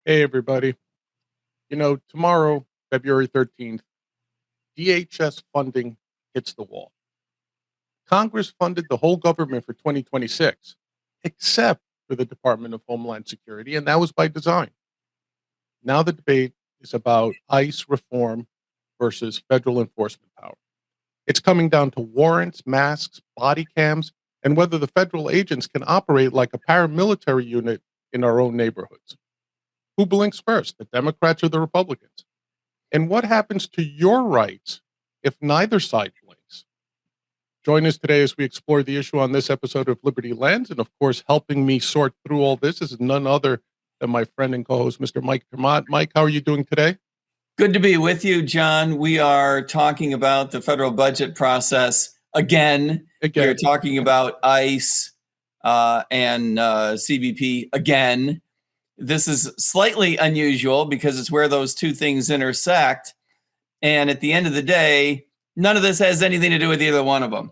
Hey, everybody. Tomorrow, February 13th, DHS funding hits the wall. Congress funded the whole government for 2026, except for the Department of Homeland Security, and that was by design. Now the debate is about ICE reform versus federal enforcement power. It's coming down to warrants, masks, body cams, and whether the federal agents can operate like a paramilitary unit in our own neighborhoods. Who blinks first, the Democrats or the Republicans? And what happens to your rights if neither side blinks? Join us today as we explore the issue on this episode of Liberty Lens. And of course, helping me sort through all this is none other than my friend and co-host, Mr. Mike Maat. Mike, how are you doing today? Good to be with you, John. We are talking about the federal budget process again. We're talking about ICE and CBP again. This is slightly unusual because it's where those two things intersect. And at the end of the day, none of this has anything to do with either one of them.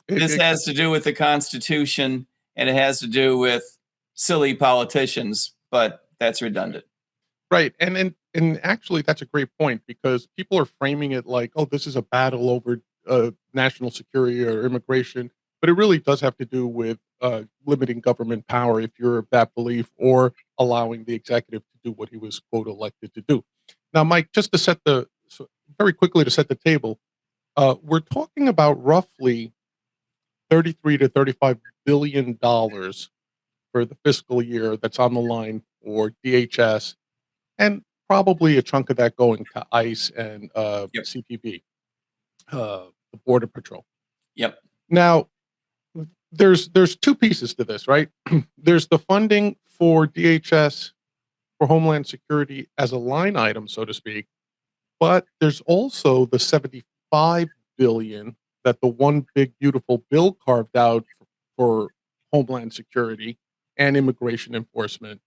This has to do with the Constitution, and it has to do with silly politicians, but that's redundant. Right. And actually, that's a great point because people are framing it like, oh, this is a battle over national security or immigration. But it really does have to do with limiting government power, if you're of that belief, or allowing the executive to do what he was, quote, elected to do. Now, Mike, just to very quickly to set the table, we're talking about roughly $33 to $35 billion for the fiscal year that's on the line for DHS, and probably a chunk of that going to ICE and CPB, the Border Patrol. Yep. Now, there's two pieces to this, right? There's the funding for DHS for Homeland Security as a line item, so to speak, but there's also the $75 billion that the one big beautiful bill carved out for Homeland Security and immigration enforcement.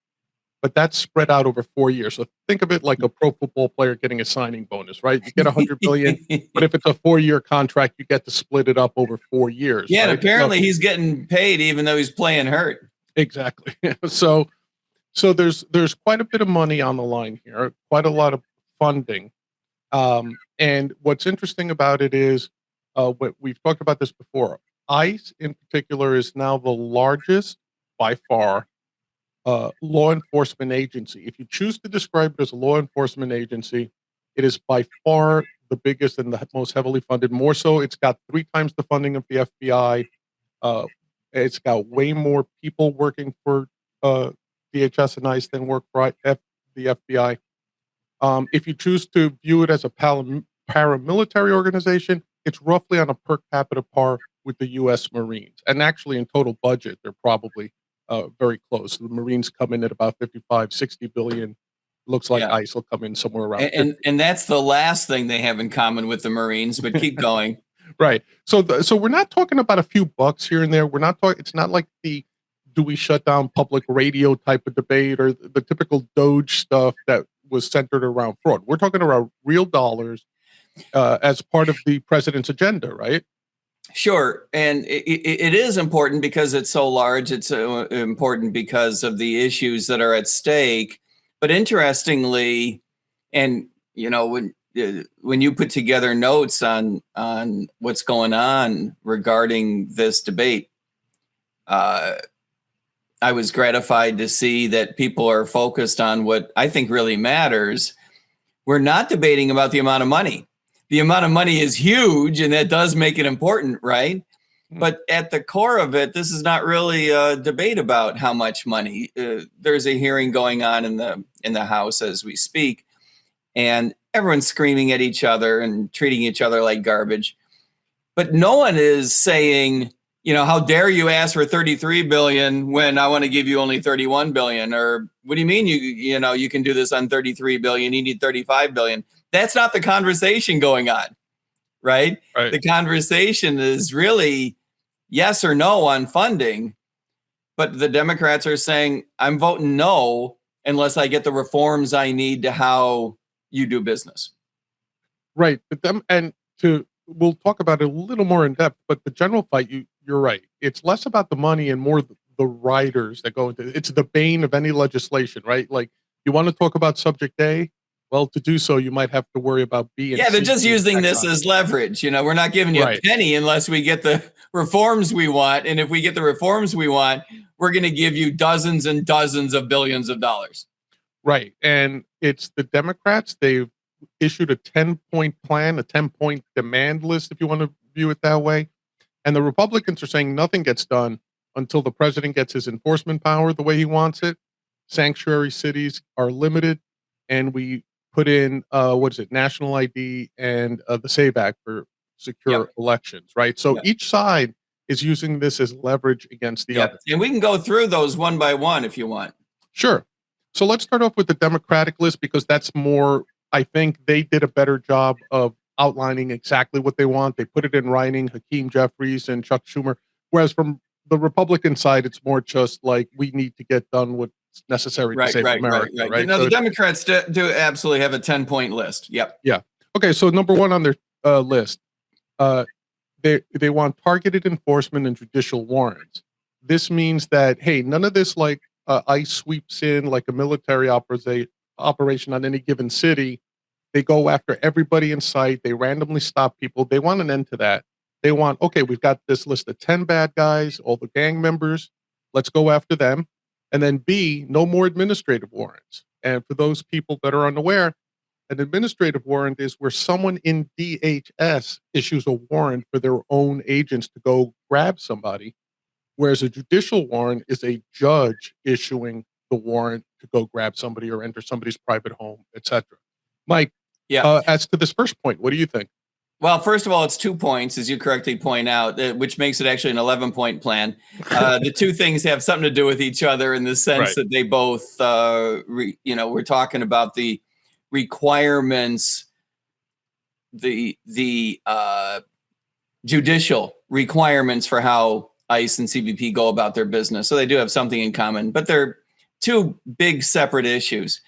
But that's spread out over 4 years. So think of it like a pro football player getting a signing bonus, right? You get $100 billion, but if it's a 4-year contract, you get to split it up over 4 years. Yeah, right? And apparently he's getting paid even though he's playing hurt. Exactly. So there's quite a bit of money on the line here, quite a lot of funding. And what's interesting about it is, what we've talked about this before. ICE in particular is now the largest by far law enforcement agency. If you choose to describe it as a law enforcement agency, it is by far the biggest and the most heavily funded. More so, it's got 3 times the funding of the FBI. It's got way more people working for DHS and ICE than work for the FBI. If you choose to view it as a paramilitary organization, it's roughly on a per capita par with the U.S. Marines. And actually, in total budget, they're probably very close. The Marines come in at about 55, 60 billion. Looks like ICE will come in somewhere around. And that's the last thing they have in common with the Marines, but keep going. Right. So we're not talking about a few bucks here and there. We're not talking, it's not like the do we shut down public radio type of debate or the typical Doge stuff that was centered around fraud. We're talking about real dollars as part of the president's agenda, right? Sure. And it is important because it's so large. It's important because of the issues that are at stake. But interestingly, and when you put together notes on what's going on regarding this debate, I was gratified to see that people are focused on what I think really matters. We're not debating about the amount of money. The amount of money is huge, and that does make it important, right? But at the core of it, this is not really a debate about how much money. There's a hearing going on in the House as we speak, and everyone's screaming at each other and treating each other like garbage. But no one is saying, how dare you ask for 33 billion when I want to give you only 31 billion? Or what do you mean you can do this on 33 billion? You need 35 billion. That's not the conversation going on, right? The conversation is really yes or no on funding, but the Democrats are saying, I'm voting no unless I get the reforms I need to how you do business. Right. But we'll talk about it a little more in depth, but the general fight, you're right. It's less about the money and more the riders that go into it. It's the bane of any legislation, right? Like You want to talk about subject A? Well, to do so, you might have to worry about B and Yeah, they're C just being using tacked this on. as leverage. You know, we're not giving you Right. a penny unless we get the reforms we want. And if we get the reforms we want, we're going to give you dozens and dozens of billions of dollars. Right. And it's the Democrats. They've issued a 10-point plan, a 10-point demand list, if you want to view it that way. And the Republicans are saying nothing gets done until the president gets his enforcement power the way he wants it. Sanctuary cities are limited, and we put in national ID and the SAVE Act for secure Yep. elections, right? So Yep. each side is using this as leverage against the Yep. other. And we can go through those one by one if you want. Sure. So let's start off with the Democratic list because that's more, I think they did a better job of outlining exactly what they want. They put it in writing, Hakeem Jeffries and Chuck Schumer. Whereas from the Republican side, it's more just like we need to get done what's necessary to save America, right? Now, So the Democrats do absolutely have a 10-point list. Yep. yeah. Okay. So number one on their list, uh, they want targeted enforcement and judicial warrants. This means that hey, none of this like ICE sweeps in like a military operation on any given city. They go after everybody in sight. They randomly stop people. They want an end to that. They want okay, we've got this list of 10 bad guys, all the gang members. Let's go after them. And then B, no more administrative warrants. And for those people that are unaware, an administrative warrant is where someone in DHS issues a warrant for their own agents to go grab somebody, whereas a judicial warrant is a judge issuing the warrant to go grab somebody or enter somebody's private home, etc. Mike, Yeah. as to this first point, what do you think? Well, first of all, it's 2 points, as you correctly point out, which makes it actually an 11-point plan. The two things have something to do with each other in the sense Right. that they both, we're talking about the requirements, the judicial requirements for how ICE and CBP go about their business. So they do have something in common, but they're two big separate issues.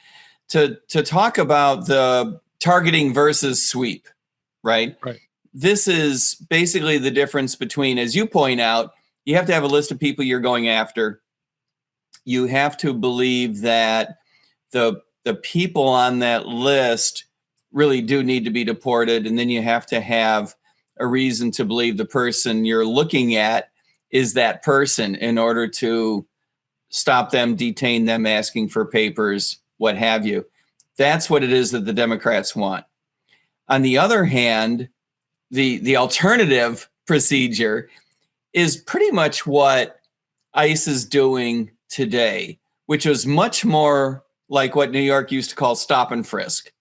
To talk about the targeting versus sweep, right? Right. This is basically the difference between, as you point out, you have to have a list of people you're going after. You have to believe that the people on that list really do need to be deported. And then you have to have a reason to believe the person you're looking at is that person in order to stop them, detain them, asking for papers, what have you. That's what it is that the Democrats want. On the other hand, the alternative procedure is pretty much what ICE is doing today, which was much more like what New York used to call stop and frisk,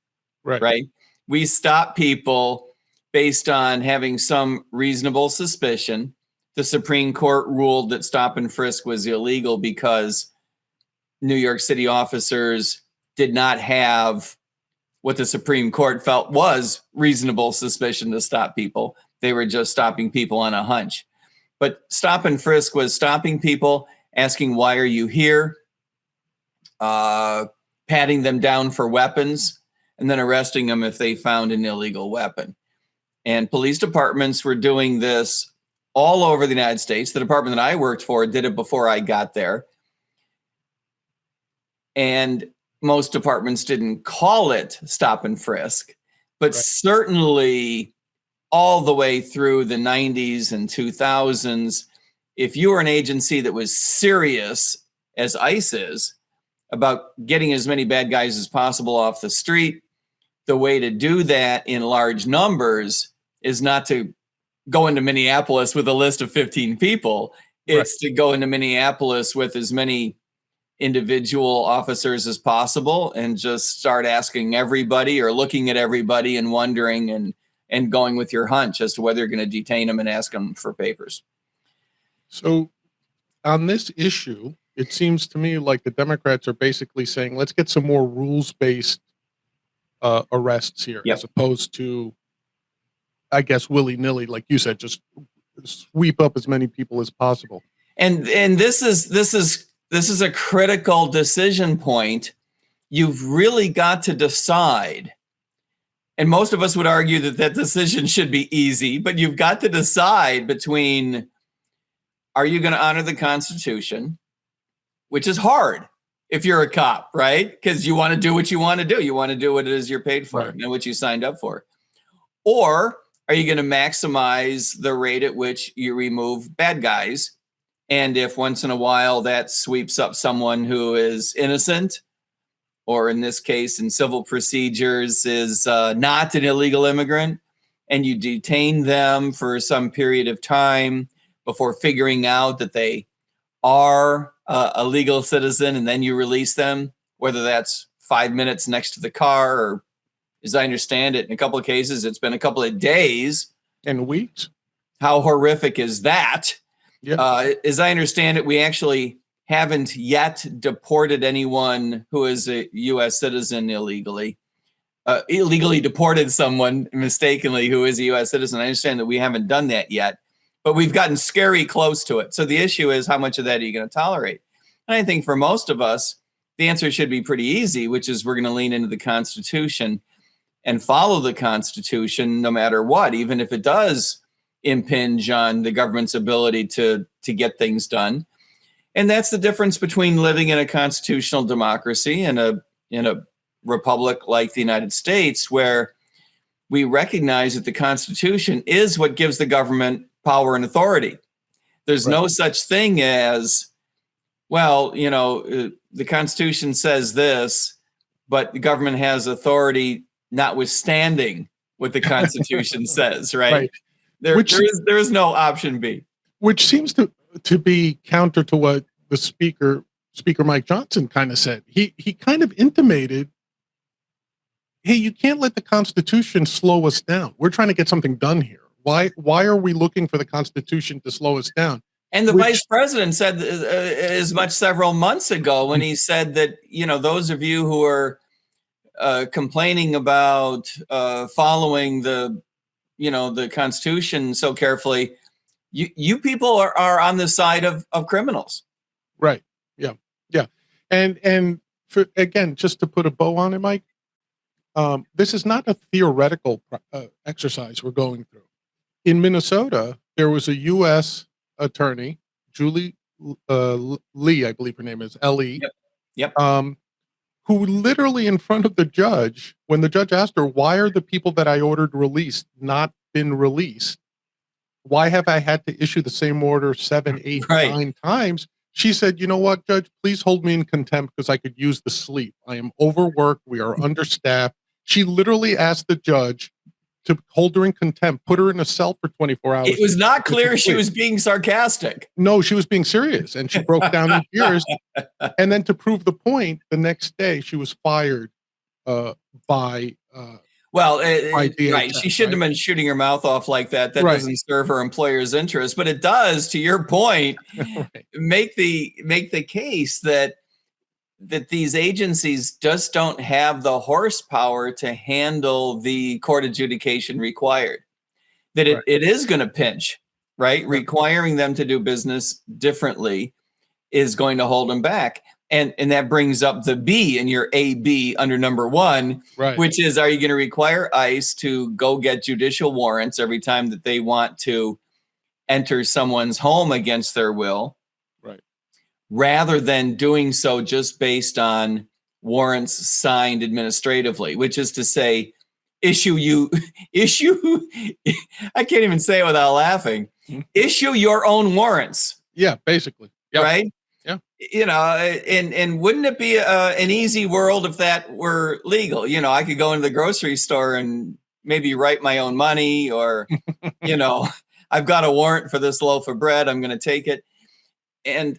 right? We stop people based on having some reasonable suspicion. The Supreme Court ruled that stop and frisk was illegal because New York City officers did not have what the Supreme Court felt was reasonable suspicion to stop people. They were just stopping people on a hunch. But stop and frisk was stopping people, asking, why are you here? Patting them down for weapons, and then arresting them if they found an illegal weapon. And police departments were doing this all over the United States. The department that I worked for did it before I got there. And most departments didn't call it stop and frisk, but certainly all the way through the 90s and 2000s, if you were an agency that was serious, as ICE is, about getting as many bad guys as possible off the street, the way to do that in large numbers is not to go into Minneapolis with a list of 15 people. It's to go into Minneapolis with as many individual officers as possible and just start asking everybody or looking at everybody and wondering and going with your hunch as to whether you're going to detain them and ask them for papers. So on this issue, it seems to me like the Democrats are basically saying, let's get some more rules-based arrests here, as opposed to, I guess, willy-nilly, like you said, just sweep up as many people as possible. And this is a critical decision point. You've really got to decide. And most of us would argue that decision should be easy, but you've got to decide between, are you going to honor the Constitution, which is hard. if you're a cop, right? Because you want to do what you want to do. You want to do what it is you're paid for Right. and what you signed up for. Or are you going to maximize the rate at which you remove bad guys? And if once in a while that sweeps up someone who is innocent, or in this case, in civil procedures, is not an illegal immigrant, and you detain them for some period of time before figuring out that they are a legal citizen, and then you release them, whether that's 5 minutes next to the car, or as I understand it, in a couple of cases, it's been a couple of days and weeks. How horrific is that? Yeah. As I understand it, we actually haven't yet deported anyone who is a U.S. citizen illegally. Illegally deported someone mistakenly who is a U.S. citizen. I understand that we haven't done that yet, but we've gotten scary close to it. So the issue is, how much of that are you going to tolerate? And I think for most of us, the answer should be pretty easy, which is we're going to lean into the Constitution and follow the Constitution no matter what, even if it does impinge on the government's ability to get things done. And that's the difference between living in a constitutional democracy and in a republic like the United States, where we recognize that the Constitution is what gives the government power and authority. There's no such thing as, well, the Constitution says this, but the government has authority notwithstanding what the Constitution says, right? There is no option B. Which seems to be counter to what the Speaker Mike Johnson kind of said. He kind of intimated, hey, you can't let the Constitution slow us down. We're trying to get something done here. Why are we looking for the Constitution to slow us down? And the vice president said as much several months ago when he said that, those of you who are complaining about following the Constitution so carefully, you people are on the side of criminals. Right. Yeah. Yeah. And for, again, just to put a bow on it, Mike, this is not a theoretical exercise we're going through. In Minnesota, there was a U.S. attorney, Julie Lee, I believe her name is, L.E., Yep. who literally in front of the judge, when the judge asked her, why are the people that I ordered released not been released? Why have I had to issue the same order 7, 8, 9 times? She said, you know what, Judge, please hold me in contempt because I could use the sleep. I am overworked. We are understaffed. She literally asked the judge to hold her in contempt, put her in a cell for 24 hours. It was not clear she was being sarcastic. No, she was being serious, and she broke down in tears. And then to prove the point, the next day she was fired by DHS, she shouldn't have been shooting her mouth off like that. That doesn't serve her employer's interest, but it does, to your point, make the case that these agencies just don't have the horsepower to handle the court adjudication required. That it is going to pinch, right? Requiring them to do business differently is going to hold them back. And that brings up the B in your AB under number 1, which is, are you going to require ICE to go get judicial warrants every time that they want to enter someone's home against their will? Rather than doing so just based on warrants signed administratively, which is to say, I can't even say it without laughing, issue your own warrants. Yeah, basically. Yep. Right? Yeah. And wouldn't it be an easy world if that were legal? I could go into the grocery store and maybe write my own money, or, I've got a warrant for this loaf of bread, I'm going to take it. And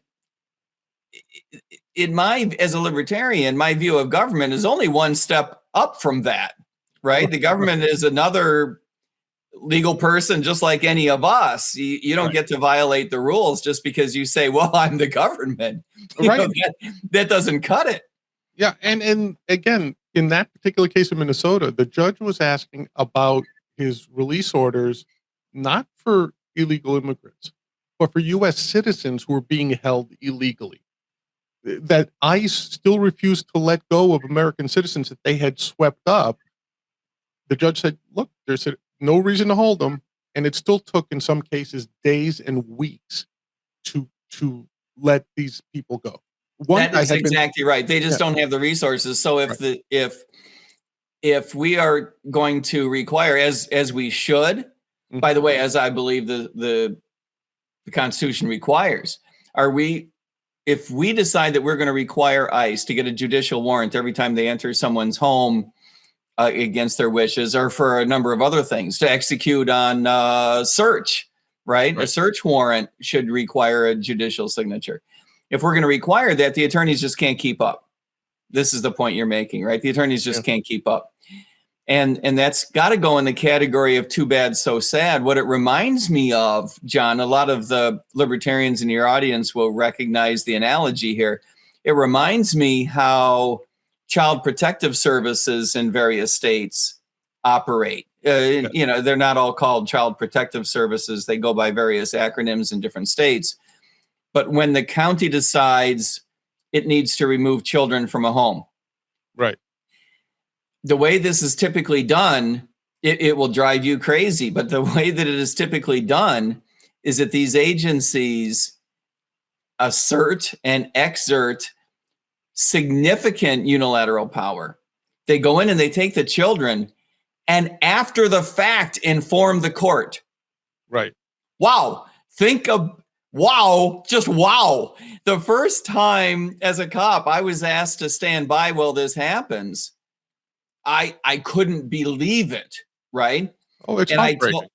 as a libertarian, my view of government is only one step up from that, right? The government is another legal person just like any of us. You don't get to violate the rules just because you say, well, I'm the government. That doesn't cut it. Yeah. And again, in that particular case in Minnesota, the judge was asking about his release orders, not for illegal immigrants, but for U.S. citizens who were being held illegally. That ICE still refused to let go of American citizens that they had swept up. The judge said, look, there's no reason to hold them. And it still took, in some cases, days and weeks to let these people go. one That guy is had been, exactly right. They just yeah, don't have the resources. So right. if we are going to require, as we should, Mhm. by the way, as I believe the Constitution requires, if we decide that we're going to require ICE to get a judicial warrant every time they enter someone's home against their wishes, or for a number of other things, to execute on search, right? A Right. search warrant should require a judicial signature. If we're going to require that, the attorneys just can't keep up. This is the point you're making, right? The attorneys Yeah. just can't keep up. And that's got to go in the category of too bad, so sad. What it reminds me of, John, a lot of the libertarians in your audience will recognize the analogy here. It reminds me how child protective services in various states operate. You know, they're not all called child protective services. They go by various acronyms in different states. But when the county decides it needs to remove children from a home, Right. the way this is typically done, it will drive you crazy. But the way that it is typically done is that these agencies assert and exert significant unilateral power. They go in and they take the children and after the fact inform the court. Right. Wow. Just wow. The first time as a cop I was asked to stand by while this happens, I couldn't believe it, right? Oh, it's And heartbreaking.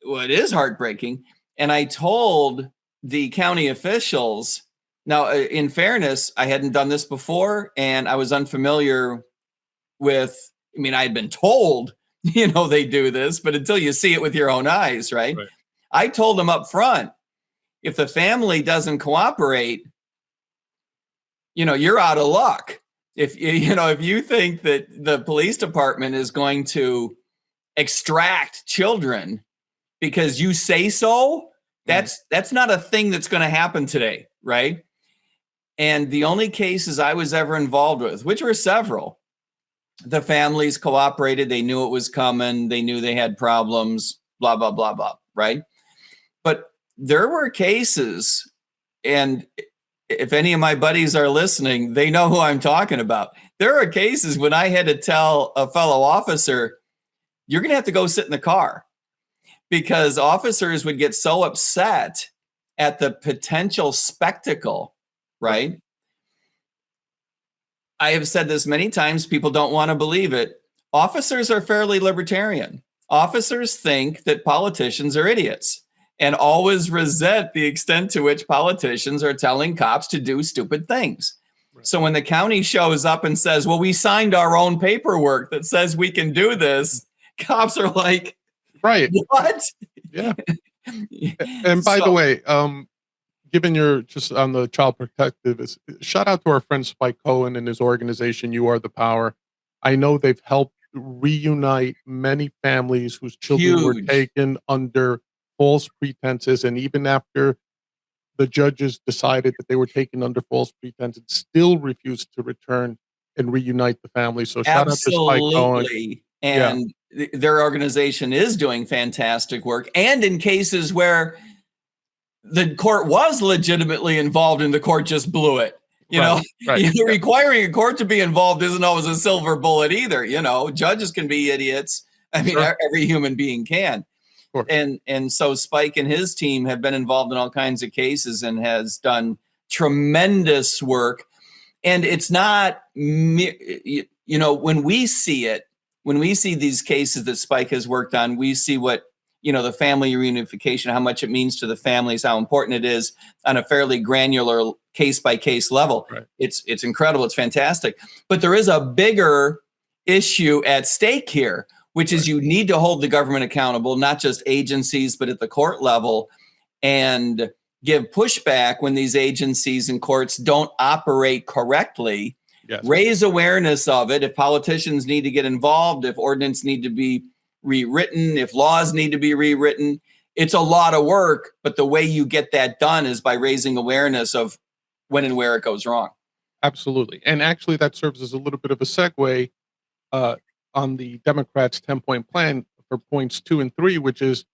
well, it is heartbreaking. And I told the county officials, now, in fairness, I hadn't done this before, and I was unfamiliar with, I mean, I had been told, they do this, but until you see it with your own eyes, right? Right. I told them up front, if the family doesn't cooperate, you're out of luck. If you think that the police department is going to extract children because you say so, that's not a thing that's going to happen today, right? And the only cases I was ever involved with, which were several, the families cooperated. They knew it was coming. They knew they had problems, blah, blah, blah, blah, right? But there were cases, and if any of my buddies are listening, they know who I'm talking about. There are cases when I had to tell a fellow officer, you're going to have to go sit in the car, because officers would get so upset at the potential spectacle, right? I have said this many times. People don't want to believe it. Officers are fairly libertarian. Officers think that politicians are idiots and always resent the extent to which politicians are telling cops to do stupid things. Right. So when the county shows up and says, well, we signed our own paperwork that says we can do this, cops are like, right. What? Yeah. And by the way, given you're just on the child protective, shout out to our friend Spike Cohen and his organization, You Are the Power. I know they've helped reunite many families whose children were taken under false pretenses. And even after the judges decided that they were taken under false pretenses, still refused to return and reunite the family. So shout out to Spike Cohen. Absolutely. And their organization is doing fantastic work. And in cases where the court was legitimately involved and the court just blew it, requiring a court to be involved isn't always a silver bullet either. Judges can be idiots. I mean, every human being can. And so Spike and his team have been involved in all kinds of cases and has done tremendous work. And it's not, when we see it, when we see these cases that Spike has worked on, we see what, the family reunification, how much it means to the families, how important it is on a fairly granular case by case level. Right. It's incredible. It's fantastic. But there is a bigger issue at stake here, which is you need to hold the government accountable, not just agencies, but at the court level, and give pushback when these agencies and courts don't operate correctly. Yes. Raise awareness of it. If politicians need to get involved, if ordinance need to be rewritten, if laws need to be rewritten, it's a lot of work. But the way you get that done is by raising awareness of when and where it goes wrong. Absolutely. And actually that serves as a little bit of a segue on the Democrats' 10-point plan for points 2 and 3, which is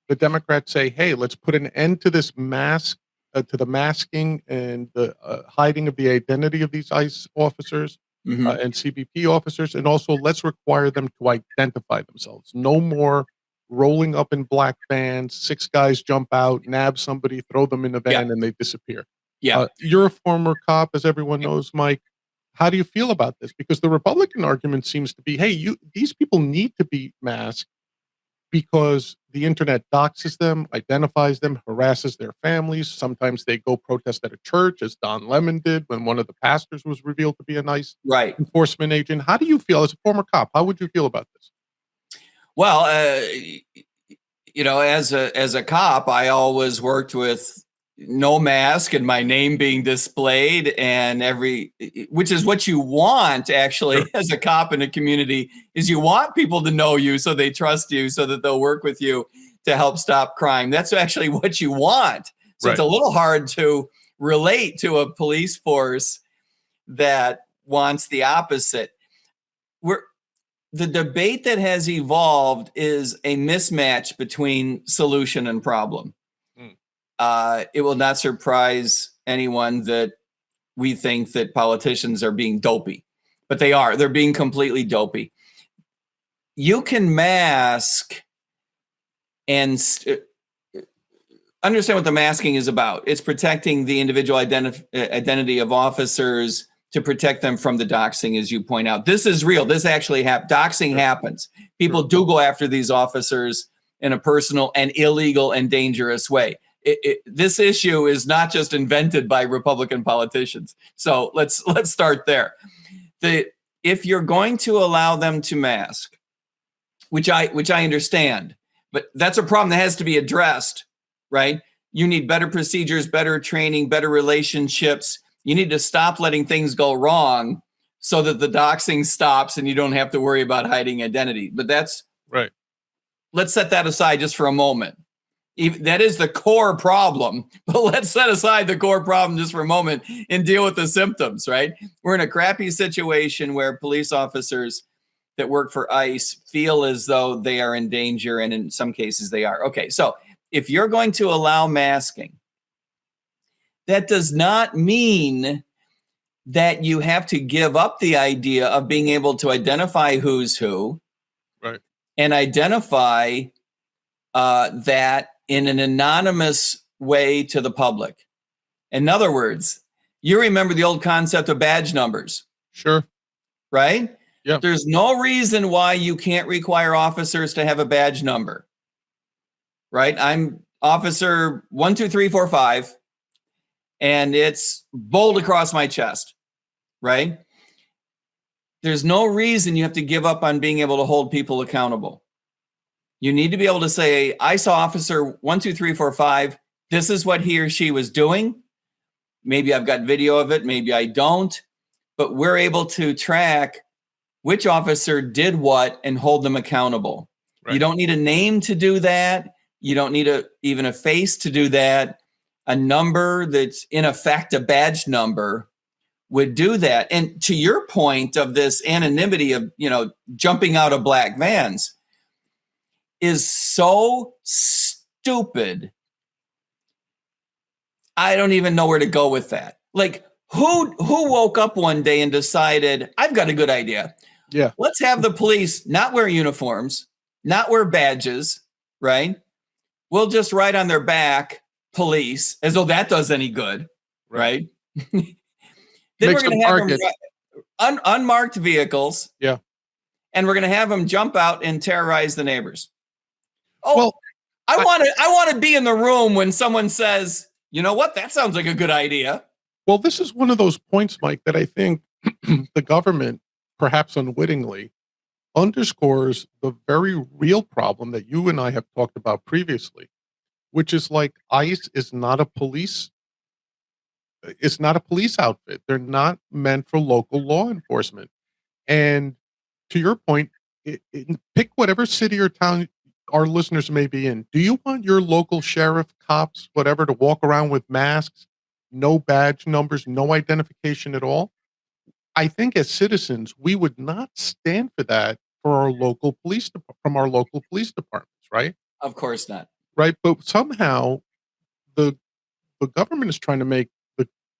the Democrats say, hey, let's put an end to this mass to the masking and the hiding of the identity of these ICE officers Mhm. and CBP officers, and also let's require them to identify themselves. No more rolling up in black vans, 6 guys jump out, nab somebody, throw them in a Yeah. van, and they disappear. Yeah. You're a former cop, as everyone knows, Mike. How do you feel about this? Because the Republican argument seems to be, hey, these people need to be masked because the internet doxes them, identifies them, harasses their families. Sometimes they go protest at a church, as Don Lemon did when one of the pastors was revealed to be a nice Right. enforcement agent. How do you feel as a former cop? How would you feel about this? Well, as a cop, I always worked with no mask and my name being displayed, and which is what you want actually Sure. as a cop in a community, is you want people to know you so they trust you so that they'll work with you to help stop crime. That's actually what you want. So Right. it's a little hard to relate to a police force that wants the opposite. The debate that has evolved is a mismatch between solution and problem. It will not surprise anyone that we think that politicians are being dopey, but they are. They're being completely dopey. You can mask and understand what the masking is about. It's protecting the individual identity of officers, to protect them from the doxing, as you point out. This is real. This actually doxing happens. People do go after these officers in a personal and illegal and dangerous way. This issue is not just invented by Republican politicians. So let's start there. If you're going to allow them to mask, which I understand, but that's a problem that has to be addressed, right? You need better procedures, better training, better relationships. You need to stop letting things go wrong so that the doxing stops and you don't have to worry about hiding identity. But that's right. Let's set that aside just for a moment. That is the core problem, but let's set aside the core problem just for a moment and deal with the symptoms, right? We're in a crappy situation where police officers that work for ICE feel as though they are in danger, and in some cases they are. Okay, so if you're going to allow masking, that does not mean that you have to give up the idea of being able to identify who's who, right, and identify that in an anonymous way to the public. In other words, you remember the old concept of badge numbers. Sure. Right? Yeah. There's no reason why you can't require officers to have a badge number. Right? I'm officer 12345. And it's bold across my chest, right? There's no reason you have to give up on being able to hold people accountable. You need to be able to say, I saw officer 12345. This is what he or she was doing. Maybe I've got video of it. Maybe I don't. But we're able to track which officer did what and hold them accountable. Right. You don't need a name to do that. You don't need even a face to do that. A number that's in effect a badge number would do that. And to your point of this anonymity of, jumping out of black vans is so stupid. I don't even know where to go with that. Like, who woke up one day and decided, I've got a good idea. Yeah. Let's have the police not wear uniforms, not wear badges, right? We'll just write on their back, police, as though that does any good, right? Then we're going to have them unmarked vehicles. Yeah. And we're going to have them jump out and terrorize the neighbors. Oh, well, I want to be in the room when someone says, you know what, that sounds like a good idea. Well, this is one of those points, Mike, that I think the government, perhaps unwittingly, underscores the very real problem that you and I have talked about previously, which is like ICE is not a police. It's not a police outfit. They're not meant for local law enforcement. And to your point, pick whatever city or town our listeners may be in. Do you want your local sheriff, cops, whatever, to walk around with masks, no badge numbers, no identification at all? I think as citizens, we would not stand for that for our local police from our local police departments, right? Of course not. Right, but somehow the the government is trying to make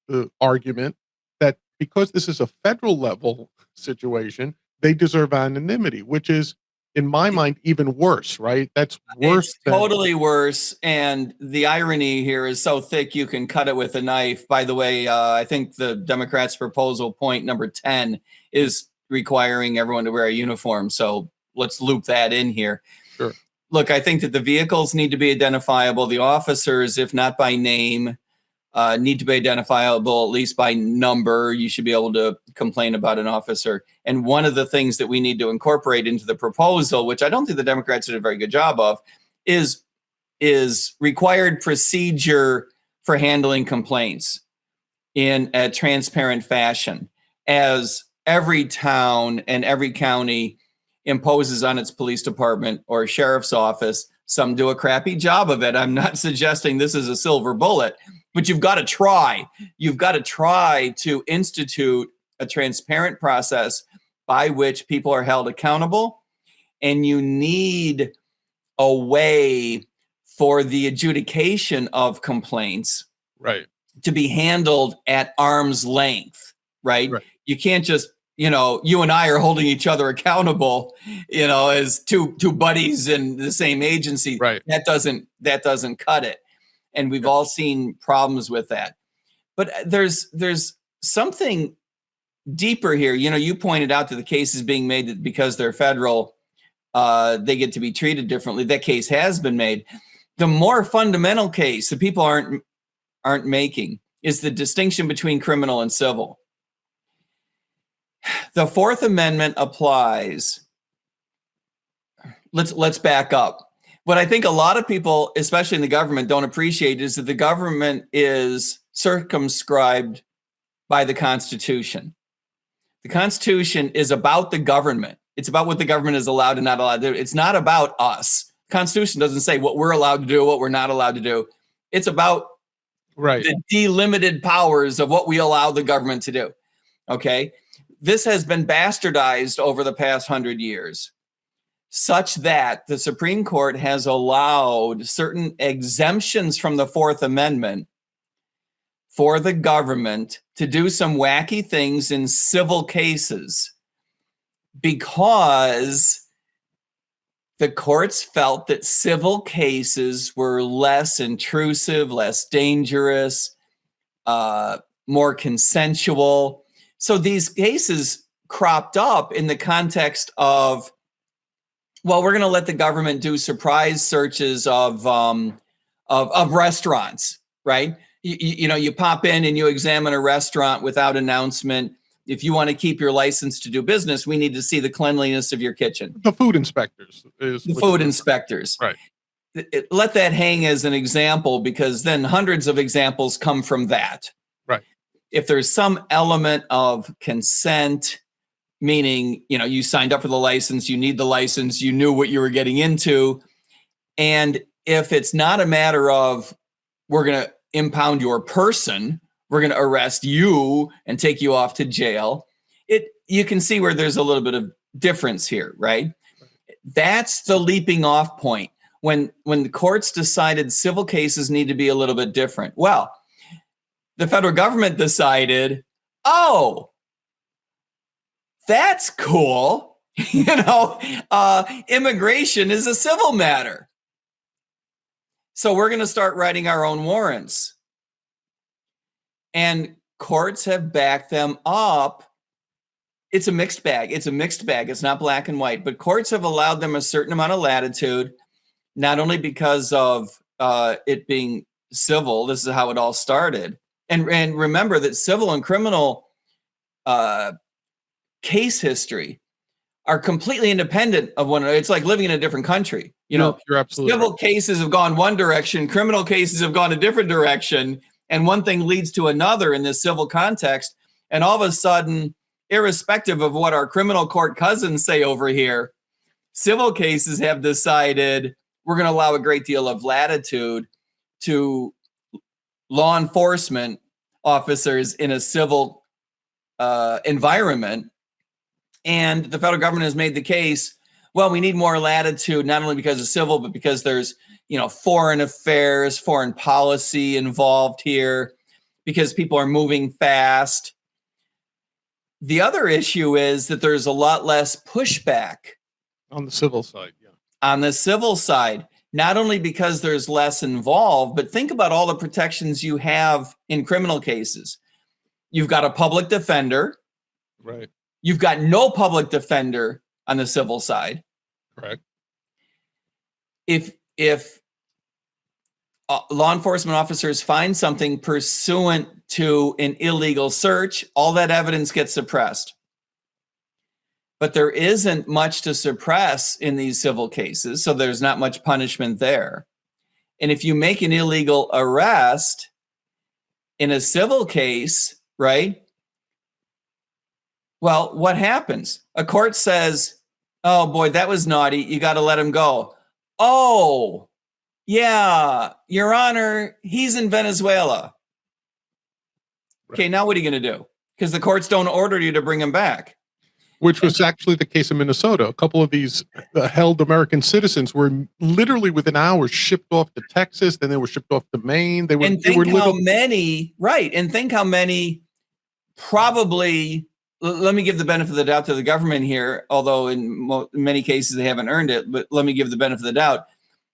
the argument that because this is a federal level situation, they deserve anonymity, which is, in my mind, even worse, right? That's worse It's than totally worse. And the irony here is so thick you can cut it with a knife. By the way, I think the Democrats' proposal, point number 10, is requiring everyone to wear a uniform. So let's loop that in here. Sure. Look, I think that the vehicles need to be identifiable. The officers, if not by name, need to be identifiable, at least by number. You should be able to complain about an officer. And one of the things that we need to incorporate into the proposal, which I don't think the Democrats did a very good job of, is required procedure for handling complaints in a transparent fashion, as every town and every county imposes on its police department or sheriff's office. Some do a crappy job of it. I'm not suggesting this is a silver bullet, but you've got to try. You've got to try to institute a transparent process by which people are held accountable. And you need a way for the adjudication of complaints right. to be handled at arm's length, right? You can't just, you and I are holding each other accountable, as two buddies in the same agency. Right. That doesn't cut it. And we've all seen problems with that. But there's something deeper here. You pointed out that the cases being made that because they're federal, they get to be treated differently. That case has been made. The more fundamental case that people aren't making is the distinction between criminal and civil. The Fourth Amendment applies. Let's back up. What I think a lot of people, especially in the government, don't appreciate is that the government is circumscribed by the Constitution. The Constitution is about the government. It's about what the government is allowed and not allowed to do. It's not about us. The Constitution doesn't say what we're allowed to do, what we're not allowed to do. It's about the delimited powers of what we allow the government to do. Okay? This has been bastardized over the past 100 years, such that the Supreme Court has allowed certain exemptions from the Fourth Amendment for the government to do some wacky things in civil cases because the courts felt that civil cases were less intrusive, less dangerous, more consensual. So these cases cropped up in the context of, well, we're going to let the government do surprise searches of restaurants, right? You pop in and you examine a restaurant without announcement. If you want to keep your license to do business, we need to see the cleanliness of your kitchen. The food inspectors. Right. Let that hang as an example, because then hundreds of examples come from that. Right. If there's some element of consent, meaning, you signed up for the license, you need the license, you knew what you were getting into. And if it's not a matter of, we're going to impound your person, we're going to arrest you and take you off to jail, you can see where there's a little bit of difference here, right? That's the leaping off point. When the courts decided civil cases need to be a little bit different. Well, the federal government decided, oh, that's cool. Immigration is a civil matter. So we're going to start writing our own warrants. And courts have backed them up. It's a mixed bag. It's not black and white, but courts have allowed them a certain amount of latitude, not only because of it being civil. This is how it all started. And remember that civil and criminal case history are completely independent of one another. It's like living in a different country. You're absolutely civil right. cases have gone one direction, criminal cases have gone a different direction, and one thing leads to another in this civil context. And all of a sudden, irrespective of what our criminal court cousins say over here, civil cases have decided we're going to allow a great deal of latitude to law enforcement officers in a civil environment. And the federal government has made the case, well, we need more latitude, not only because of civil, but because there's, foreign affairs, foreign policy involved here because people are moving fast. The other issue is that there's a lot less pushback On the civil side, yeah. on the civil side, not only because there's less involved, but think about all the protections you have in criminal cases. You've got a public defender. Right. You've got no public defender on the civil side. Correct. If law enforcement officers find something pursuant to an illegal search, all that evidence gets suppressed. But there isn't much to suppress in these civil cases, so there's not much punishment there. And if you make an illegal arrest in a civil case, right? Well, what happens? A court says, oh boy, that was naughty. You got to let him go. Oh, yeah, Your Honor, he's in Venezuela. Right. Okay, now what are you going to do? Because the courts don't order you to bring him back. Which was actually the case in Minnesota. A couple of these held American citizens were literally within hours shipped off to Texas, then they were shipped off to Maine. And think how many probably, let me give the benefit of the doubt to the government here, although in many cases they haven't earned it, but let me give the benefit of the doubt.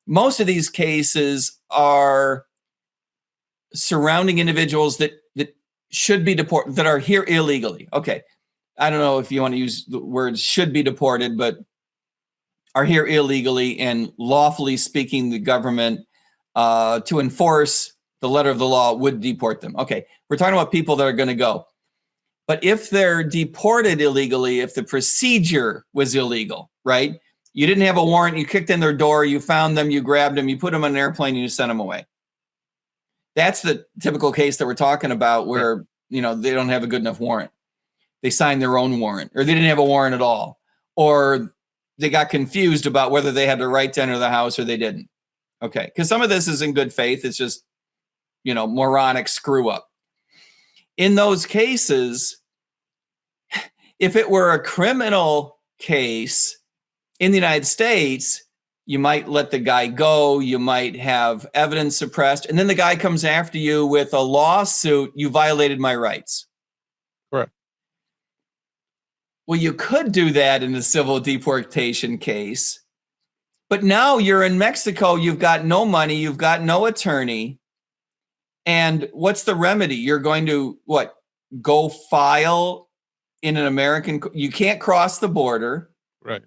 Most of these cases are surrounding individuals that should be deported, that are here illegally. Okay. I don't know if you want to use the words should be deported, but are here illegally, and lawfully speaking, the government to enforce the letter of the law would deport them. Okay. We're talking about people that are going to go. But if they're deported illegally, if the procedure was illegal, right? You didn't have a warrant, you kicked in their door, you found them, you grabbed them, you put them on an airplane, and you sent them away. That's the typical case that we're talking about where, they don't have a good enough warrant. They signed their own warrant, or they didn't have a warrant at all, or they got confused about whether they had the right to enter the house or they didn't. Okay. Because some of this is in good faith. It's just, moronic screw up. In those cases, if it were a criminal case in the United States, you might let the guy go. You might have evidence suppressed. And then the guy comes after you with a lawsuit. You violated my rights. Correct. Well, you could do that in a civil deportation case. But now you're in Mexico. You've got no money. You've got no attorney. And what's the remedy? You're going to, go file in an American, you can't cross the border. Right.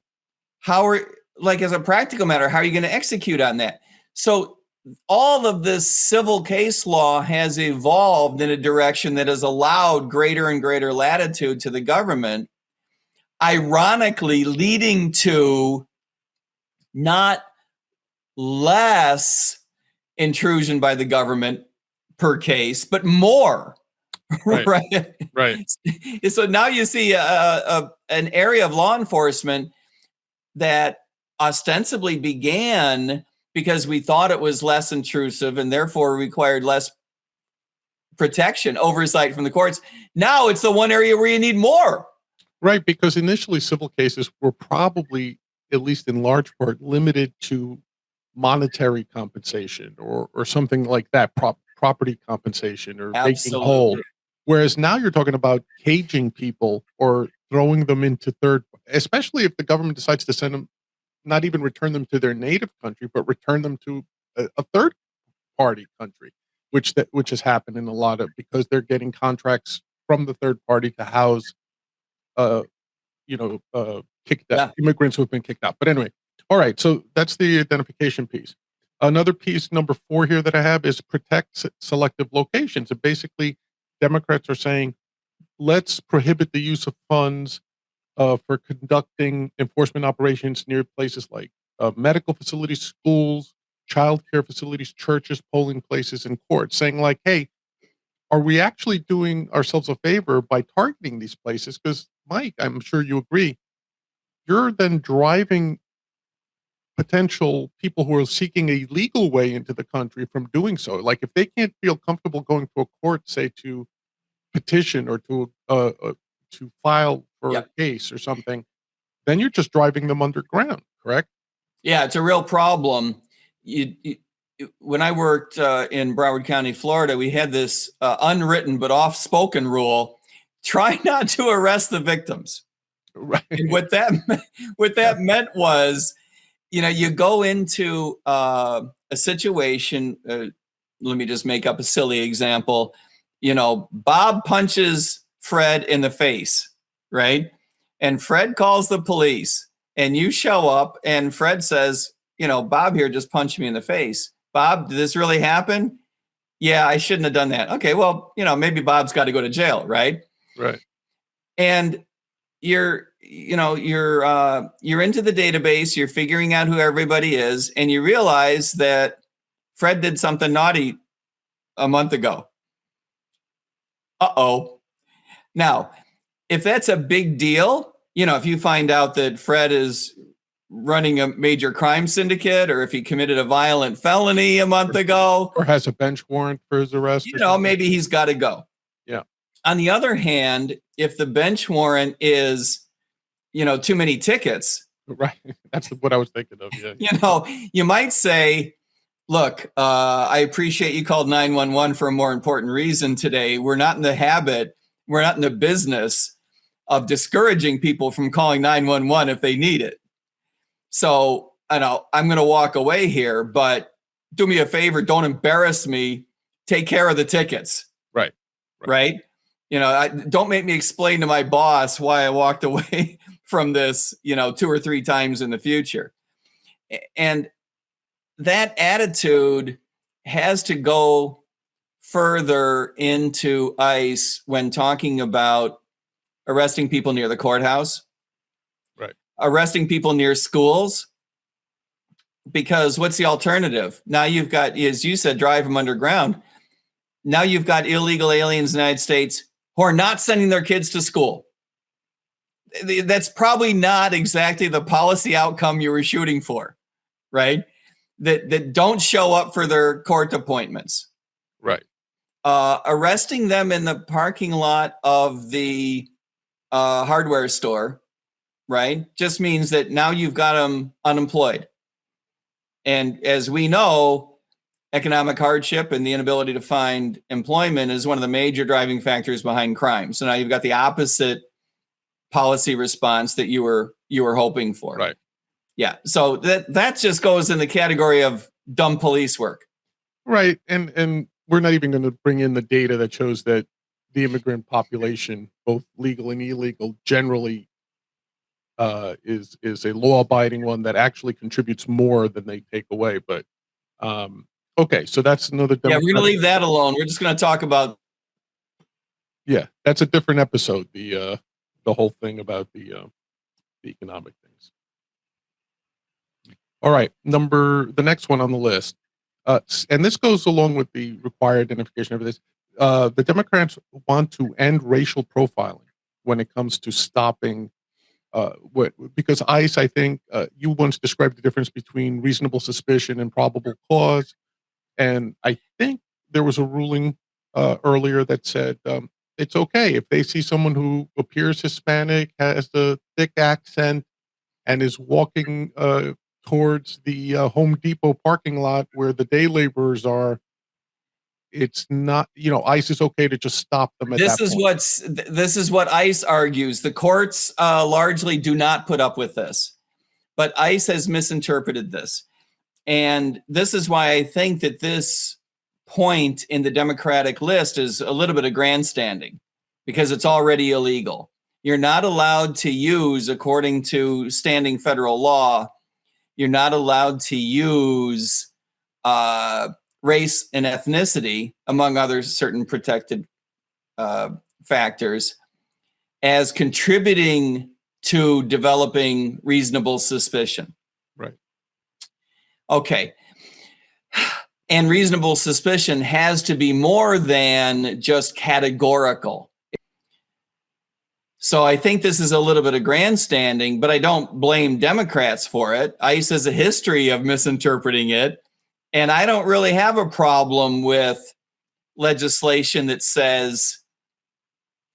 As a practical matter, how are you going to execute on that? So all of this civil case law has evolved in a direction that has allowed greater and greater latitude to the government, ironically leading to not less intrusion by the government per case, but more. Right. So now you see an area of law enforcement that ostensibly began because we thought it was less intrusive and therefore required less protection, oversight from the courts. Now it's the one area where you need more. Right, because initially civil cases were probably, at least in large part, limited to monetary compensation or something like that, property compensation or making whole. Whereas now you're talking about caging people or throwing them into especially if the government decides to send them, not even return them to their native country, but return them to a third party country, which has happened in a lot of, because they're getting contracts from the third party to house, kicked out immigrants who have been kicked out. But anyway, all right. So that's the identification piece. Another piece, number 4 here that I have, is protect selective locations. And basically, Democrats are saying, let's prohibit the use of funds for conducting enforcement operations near places like medical facilities, schools, childcare facilities, churches, polling places, and courts, saying like, hey, are we actually doing ourselves a favor by targeting these places? Because, Mike, I'm sure you agree, you're then driving potential people who are seeking a legal way into the country from doing so. Like if they can't feel comfortable going to a court, say to petition or to file for a case or something, then you're just driving them underground, correct? Yeah, it's a real problem when I worked in Broward County, Florida, we had this unwritten but oft-spoken rule: try not to arrest the victims. Right. And what that meant was, you go into a situation. Let me just make up a silly example. Bob punches Fred in the face, right? And Fred calls the police, and you show up, and Fred says, Bob here just punched me in the face. Bob, did this really happen? Yeah, I shouldn't have done that. Okay, well, maybe Bob's got to go to jail, right? Right. And you're into the database, you're figuring out who everybody is, and you realize that Fred did something naughty a month ago. Uh-oh. Now, if that's a big deal, if you find out that Fred is running a major crime syndicate, or if he committed a violent felony a month ago, or has a bench warrant for his arrest, maybe he's got to go. Yeah. On the other hand, if the bench warrant is, too many tickets, right? That's what I was thinking of. Yeah. You might say, look, I appreciate you called 911 for a more important reason today. We're not in the business of discouraging people from calling 911 if they need it. So I'm going to walk away here, but do me a favor, don't embarrass me. Take care of the tickets. Right. Don't make me explain to my boss why I walked away from this, 2 or 3 times in the future. And that attitude has to go further into ICE when talking about arresting people near the courthouse, right? Arresting people near schools, because what's the alternative? Now you've got, as you said, drive them underground. Now you've got illegal aliens in the United States who are not sending their kids to school. That's probably not exactly the policy outcome you were shooting for, right? That don't show up for their court appointments. Right. Arresting them in the parking lot of the hardware store, right, just means that now you've got them unemployed. And as we know, economic hardship and the inability to find employment is one of the major driving factors behind crime. So now you've got the opposite policy response that you were hoping for. Right. Yeah. So that just goes in the category of dumb police work. Right. And we're not even going to bring in the data that shows that the immigrant population, both legal and illegal, generally is a law-abiding one that actually contributes more than they take away. But okay, so that's another. Yeah, we're going to leave that alone. We're just going to talk about. Yeah, that's a different episode. The whole thing about the economic things. All right, the next one on the list, and this goes along with the required identification of this. The Democrats want to end racial profiling when it comes to stopping. Because ICE, I think you once described the difference between reasonable suspicion and probable cause, and I think there was a ruling earlier that said it's okay if they see someone who appears Hispanic, has a thick accent, and is walking towards the Home Depot parking lot where the day laborers are. It's not, ICE is okay to just stop them at that point. This is what ICE argues. The courts largely do not put up with this, but ICE has misinterpreted this. And this is why I think that this point in the Democratic list is a little bit of grandstanding, because it's already illegal. You're not allowed to use, according to standing federal law, you're not allowed to use race and ethnicity, among other certain protected factors, as contributing to developing reasonable suspicion. Right. Okay. And reasonable suspicion has to be more than just categorical. So I think this is a little bit of grandstanding, but I don't blame Democrats for it. ICE has a history of misinterpreting it. And I don't really have a problem with legislation that says,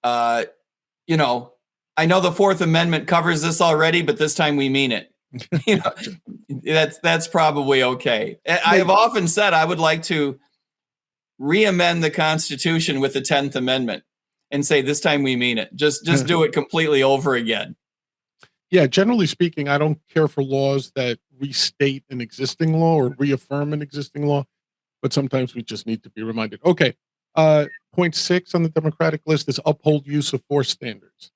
I know the Fourth Amendment covers this already, but this time we mean it. That's probably okay. I have often said I would like to re-amend the Constitution with the 10th Amendment and say this time we mean it. Just do it completely over again. Yeah, generally speaking, I don't care for laws that restate an existing law or reaffirm an existing law, but sometimes we just need to be reminded. Okay, point 6 on the Democratic list is uphold use of force standards.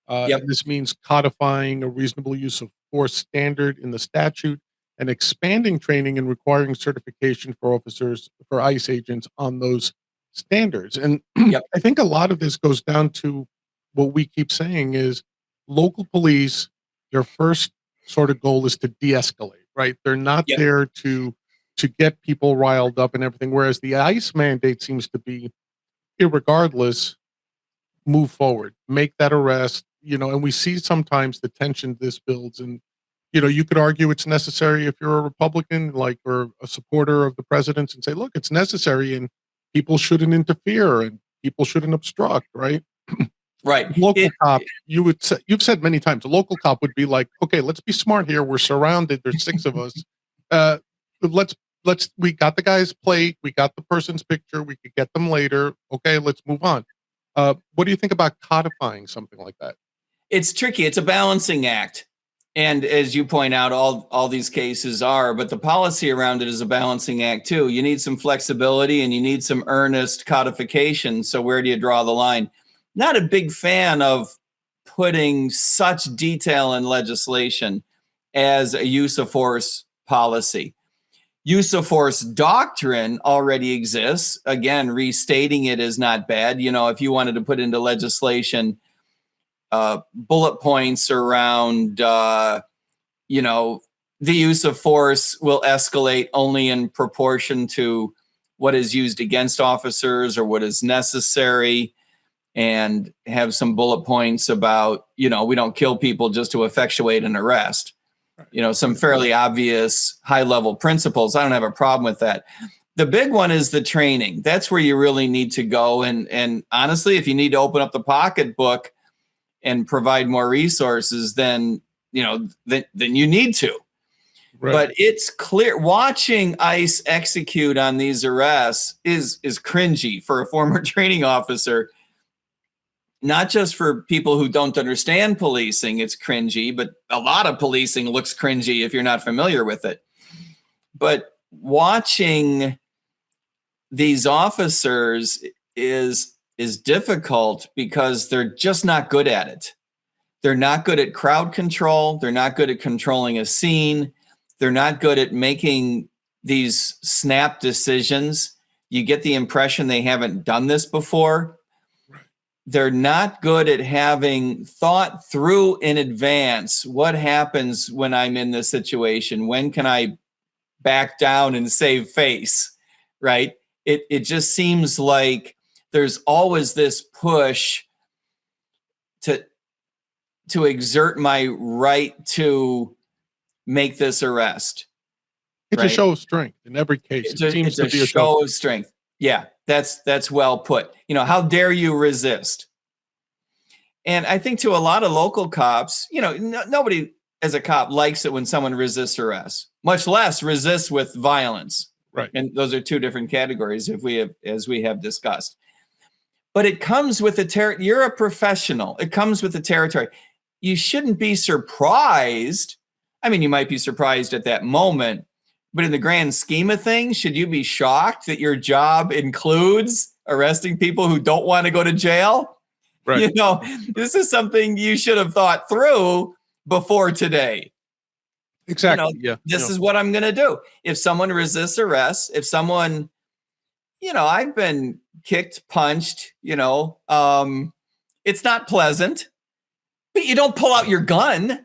Yep. And this means codifying a reasonable use of force standard in the statute and expanding training and requiring certification for officers, for ICE agents on those standards. And Yep. I think a lot of this goes down to what we keep saying is local police, their first sort of goal is to de-escalate, right? They're not Yep. there to get people riled up and everything. Whereas the ICE mandate seems to be, irregardless, move forward, make that arrest, and we see sometimes the tension this builds. And, you could argue it's necessary if you're a Republican, like, or a supporter of the president's and say, look, it's necessary and people shouldn't interfere and people shouldn't obstruct, right? Right. Local cop, you've said many times, a local cop would be like, okay, let's be smart here. We're surrounded. There's 6 of us. We got the guy's plate. We got the person's picture. We could get them later. Okay, let's move on. What do you think about codifying something like that? It's tricky. It's a balancing act. And as you point out, all these cases are, but the policy around it is a balancing act too. You need some flexibility and you need some earnest codification. So where do you draw the line? Not a big fan of putting such detail in legislation as a use of force policy. Use of force doctrine already exists. Again, restating it is not bad. If you wanted to put into legislation bullet points around, the use of force will escalate only in proportion to what is used against officers or what is necessary, and have some bullet points about, we don't kill people just to effectuate an arrest. Some fairly obvious high-level principles. I don't have a problem with that. The big one is the training. That's where you really need to go. And honestly, if you need to open up the pocketbook and provide more resources, then you need to. Right. But it's clear watching ICE execute on these arrests is cringy for a former training officer. Not just for people who don't understand policing, it's cringy, but a lot of policing looks cringy if you're not familiar with it. But watching these officers is difficult because they're just not good at it. They're not good at crowd control. They're not good at controlling a scene. They're not good at making these snap decisions. You get the impression they haven't done this before. They're not good at having thought through in advance what happens when I'm in this situation. When can I back down and save face, right? It just seems like there's always this push to exert my right to make this arrest. It's a show of strength in every case. It seems to be a show of strength. Yeah, that's well put. How dare you resist? And I think to a lot of local cops, nobody as a cop likes it when someone resists arrest, much less resists with violence. Right. And those are 2 different categories as we have discussed. But it comes with you're a professional. It comes with the territory. You shouldn't be surprised. I mean, you might be surprised at that moment, but in the grand scheme of things, should you be shocked that your job includes arresting people who don't want to go to jail? Right. This is something you should have thought through before today. Exactly. This is what I'm going to do. If someone resists arrest, if someone, I've been kicked, punched, it's not pleasant, but you don't pull out your gun.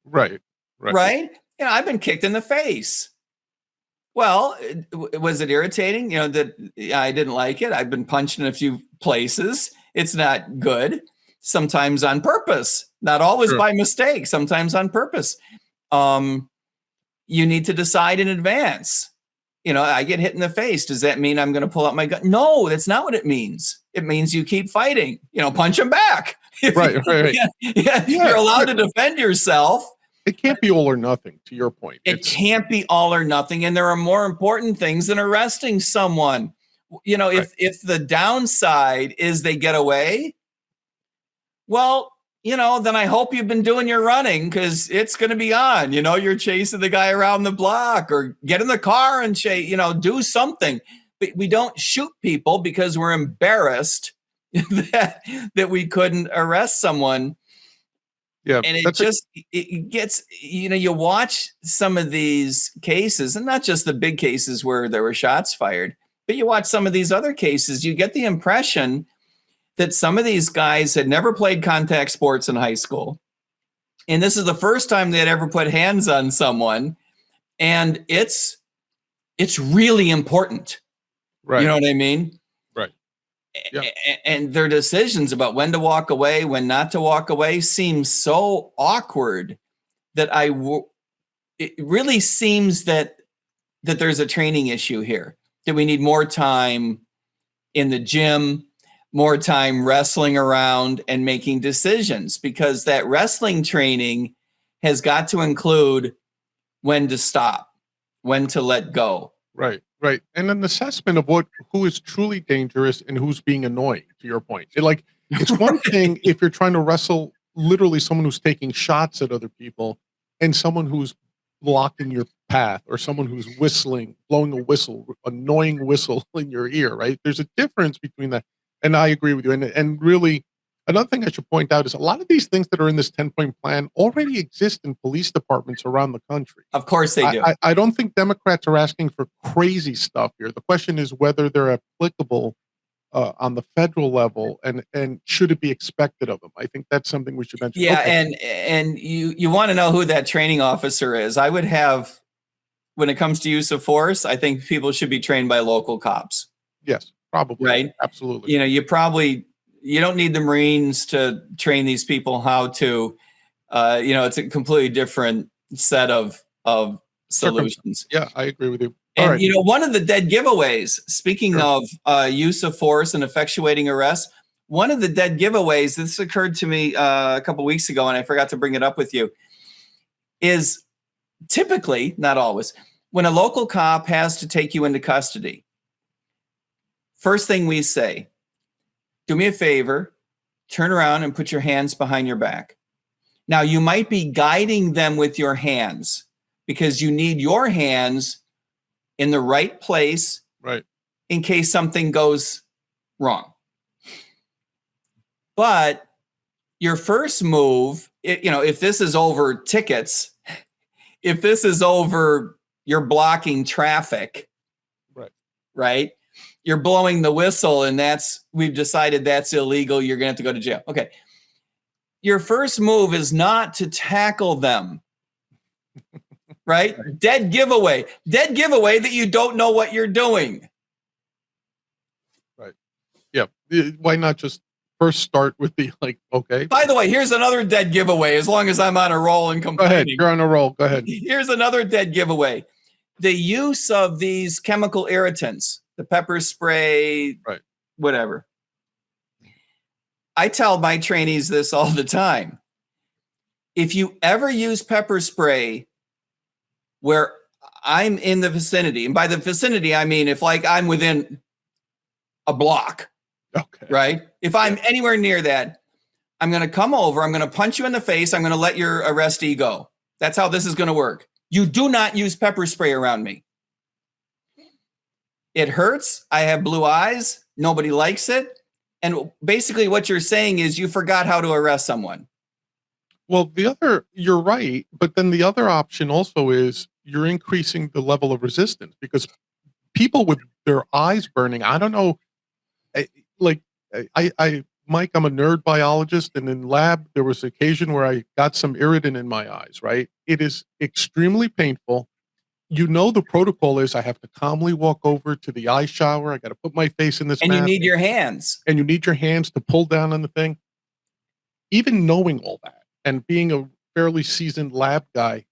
Right. I've been kicked in the face. Well, was it irritating? That I didn't like it. I've been punched in a few places. It's not good. Sometimes on purpose, not always by mistake, sometimes on purpose. You need to decide in advance. I get hit in the face. Does that mean I'm going to pull out my gun? No, that's not what it means. It means you keep fighting, punch them back. Right. You're allowed to defend yourself. It can't be all or nothing, to your point. It can't be all or nothing. And there are more important things than arresting someone. You know, if the downside is they get away, well, you know, then I hope you've been doing your running, because it's going to be on. You know, you're chasing the guy around the block, or get in the car and chase, you know, do something. But we don't shoot people because we're embarrassed that we couldn't arrest someone. Yeah. And it gets, you know, you watch some of these cases, and not just the big cases where there were shots fired, but you watch some of these other cases, you get the impression that some of these guys had never played contact sports in high school. And this is the first time they had ever put hands on someone. And it's really important. Right. You know what I mean? Right. Yeah. And their decisions about when to walk away, when not to walk away, seem so awkward that it really seems that there's a training issue here, that we need more time in the gym, more time wrestling around and making decisions, because that wrestling training has got to include when to stop, when to let go. Right. Right. And an assessment of who is truly dangerous and who's being annoying, to your point. It's one thing if you're trying to wrestle literally someone who's taking shots at other people, and someone who's blocking your path, or someone who's blowing a whistle, annoying whistle in your ear, right? There's a difference between that. And I agree with you. And really, another thing I should point out is a lot of these things that are in this 10-point plan already exist in police departments around the country. Of course they do. I don't think Democrats are asking for crazy stuff here. The question is whether they're applicable on the federal level, and should it be expected of them? I think that's something we should mention. Yeah, okay. and you want to know who that training officer is. I would have, when it comes to use of force, I think people should be trained by local cops. Yes, probably. Right? Absolutely. You know, you don't need the Marines to train these people how to, you know, it's a completely different set of solutions. Yeah, I agree with you. And, you know, one of the dead giveaways, speaking of use of force and effectuating arrest, one of the dead giveaways, this occurred to me a couple of weeks ago, and I forgot to bring it up with you, is typically, not always, when a local cop has to take you into custody, first thing we say, do me a favor, turn around and put your hands behind your back. Now, you might be guiding them with your hands, because you need your hands in the right place, right, in case something goes wrong. But your first move, you know, if this is over tickets, if this is over you're blocking traffic, right? You're blowing the whistle, and we've decided that's illegal. You're going to have to go to jail. Okay. Your first move is not to tackle them, right? Dead giveaway that you don't know what you're doing. Right. Yeah. Why not just first start with the okay. By the way, here's another dead giveaway, as long as I'm on a roll and complaining. Go ahead. You're on a roll. Go ahead. Here's another dead giveaway. The use of these chemical irritants, the pepper spray, whatever. I tell my trainees this all the time. If you ever use pepper spray where I'm in the vicinity, and by the vicinity, I mean if I'm within a block, right? If I'm anywhere near that, I'm going to come over, I'm going to punch you in the face, I'm going to let your arrestee go. That's how this is going to work. You do not use pepper spray around me. It hurts. I have blue eyes. Nobody likes it. And basically what you're saying is you forgot how to arrest someone. Well, you're right. But then the other option also is you're increasing the level of resistance, because people with their eyes burning, I don't know, Mike, I'm a nerd biologist, and in lab, there was an occasion where I got some irritant in my eyes, right? It is extremely painful. You know, the protocol is I have to calmly walk over to the eye shower. I got to put my face in this and mask. You need your hands. And you need your hands to pull down on the thing. Even knowing all that and being a fairly seasoned lab guy,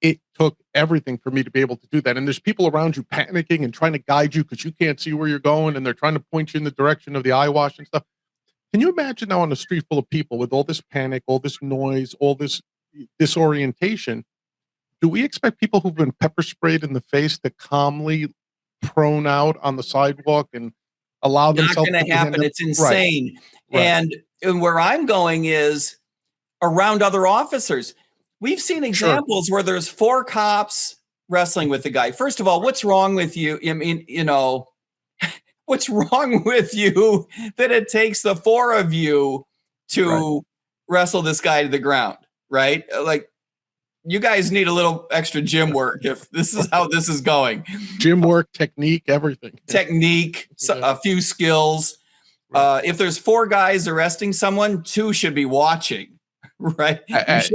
it took everything for me to be able to do that. And there's people around you panicking and trying to guide you because you can't see where you're going, and they're trying to point you in the direction of the eye wash and stuff. Can you imagine now on a street full of people with all this panic, all this noise, all this disorientation, do we expect people who've been pepper sprayed in the face to calmly prone out on the sidewalk and allow Not themselves going to to be happen. handed? It's insane. Right. And where I'm going is around other officers. We've seen examples where there's 4 cops wrestling with the guy. First of all, what's wrong with you? I mean, what's wrong with you that it takes the 4 of you to wrestle this guy to the ground, right? Like, you guys need a little extra gym work if this is how this is going. Gym work, technique, everything. Technique, a few skills. If there's 4 guys arresting someone, 2 should be watching, right? At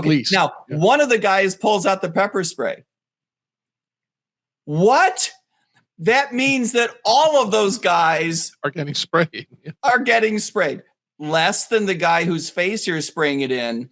least. Now, one of the guys pulls out the pepper spray. What? That means that all of those guys are getting sprayed. Are getting sprayed. Less than the guy whose face you're spraying it in,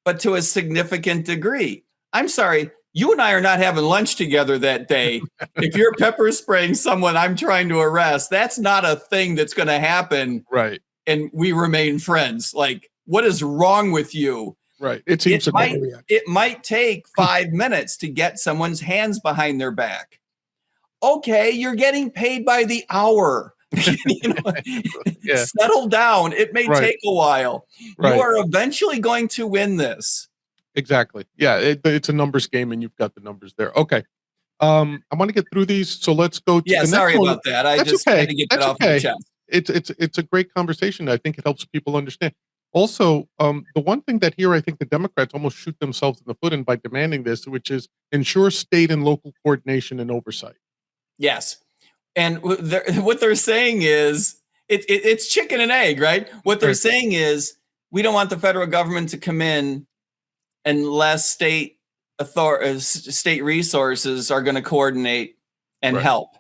but to a significant degree. I'm sorry, you and I are not having lunch together that day. If you're pepper spraying someone I'm trying to arrest, that's not a thing that's going to happen. Right. And we remain friends. Like, what is wrong with you? Right. It seems it might take 5 minutes to get someone's hands behind their back. Okay, you're getting paid by the hour. Settle down. It may take a while. You are eventually going to win this. Exactly. Yeah, it's a numbers game, and you've got the numbers there. Okay. I want to get through these, so let's go to the next sorry one. about that. I just had to get that off my chest. It's a great conversation. I think it helps people understand. Also, the one thing that here I think the Democrats almost shoot themselves in the foot in by demanding this, which is ensure state and local coordination and oversight. Yes. And what they're saying is it's chicken and egg, right? What they're saying is we don't want the federal government to come in unless state resources are going to coordinate and help.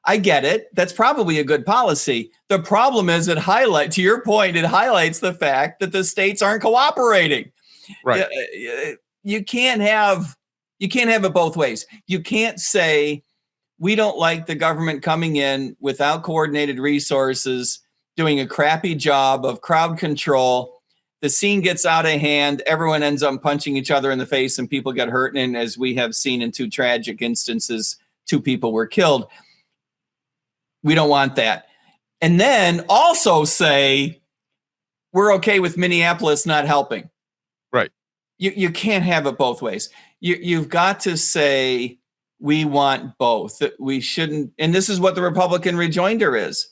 I get it. That's probably a good policy. The problem is to your point, it highlights the fact that the states aren't cooperating. Right. You can't have it both ways. You can't say we don't like the government coming in without coordinated resources, doing a crappy job of crowd control. The scene gets out of hand. Everyone ends up punching each other in the face and people get hurt. And as we have seen in 2 tragic instances, 2 people were killed. We don't want that. And then also say, we're okay with Minneapolis not helping. Right. You can't have it both ways. You've got to say, we want both. That we shouldn't, and this is what the Republican rejoinder is,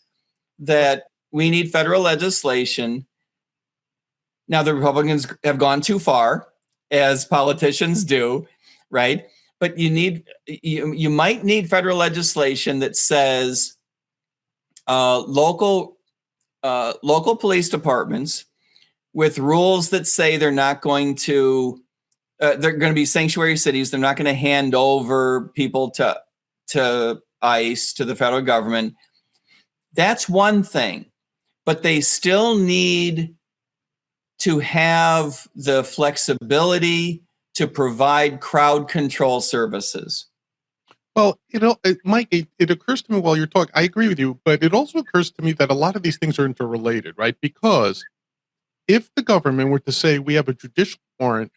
that we need federal legislation. Now, the Republicans have gone too far, as politicians do, right? But you might need federal legislation that says local police departments with rules that say they're not going to they're going to be sanctuary cities. They're not going to hand over people to ICE, to the federal government. That's one thing, but they still need to have the flexibility to provide crowd control services. Well, Mike, it occurs to me while you're talking, I agree with you, but it also occurs to me that a lot of these things are interrelated, right? Because if the government were to say we have a judicial warrant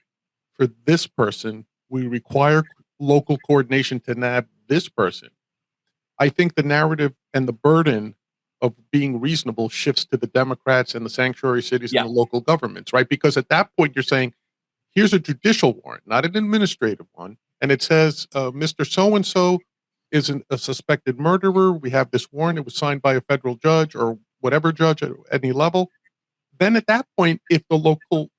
for this person, we require local coordination to nab this person, I think the narrative and the burden of being reasonable shifts to the Democrats and the sanctuary cities and the local governments, right? Because at that point, you're saying, here's a judicial warrant, not an administrative one. And it says, Mr. So-and-so is a suspected murderer. We have this warrant. It was signed by a federal judge or whatever judge at any level. Then at that point, if the local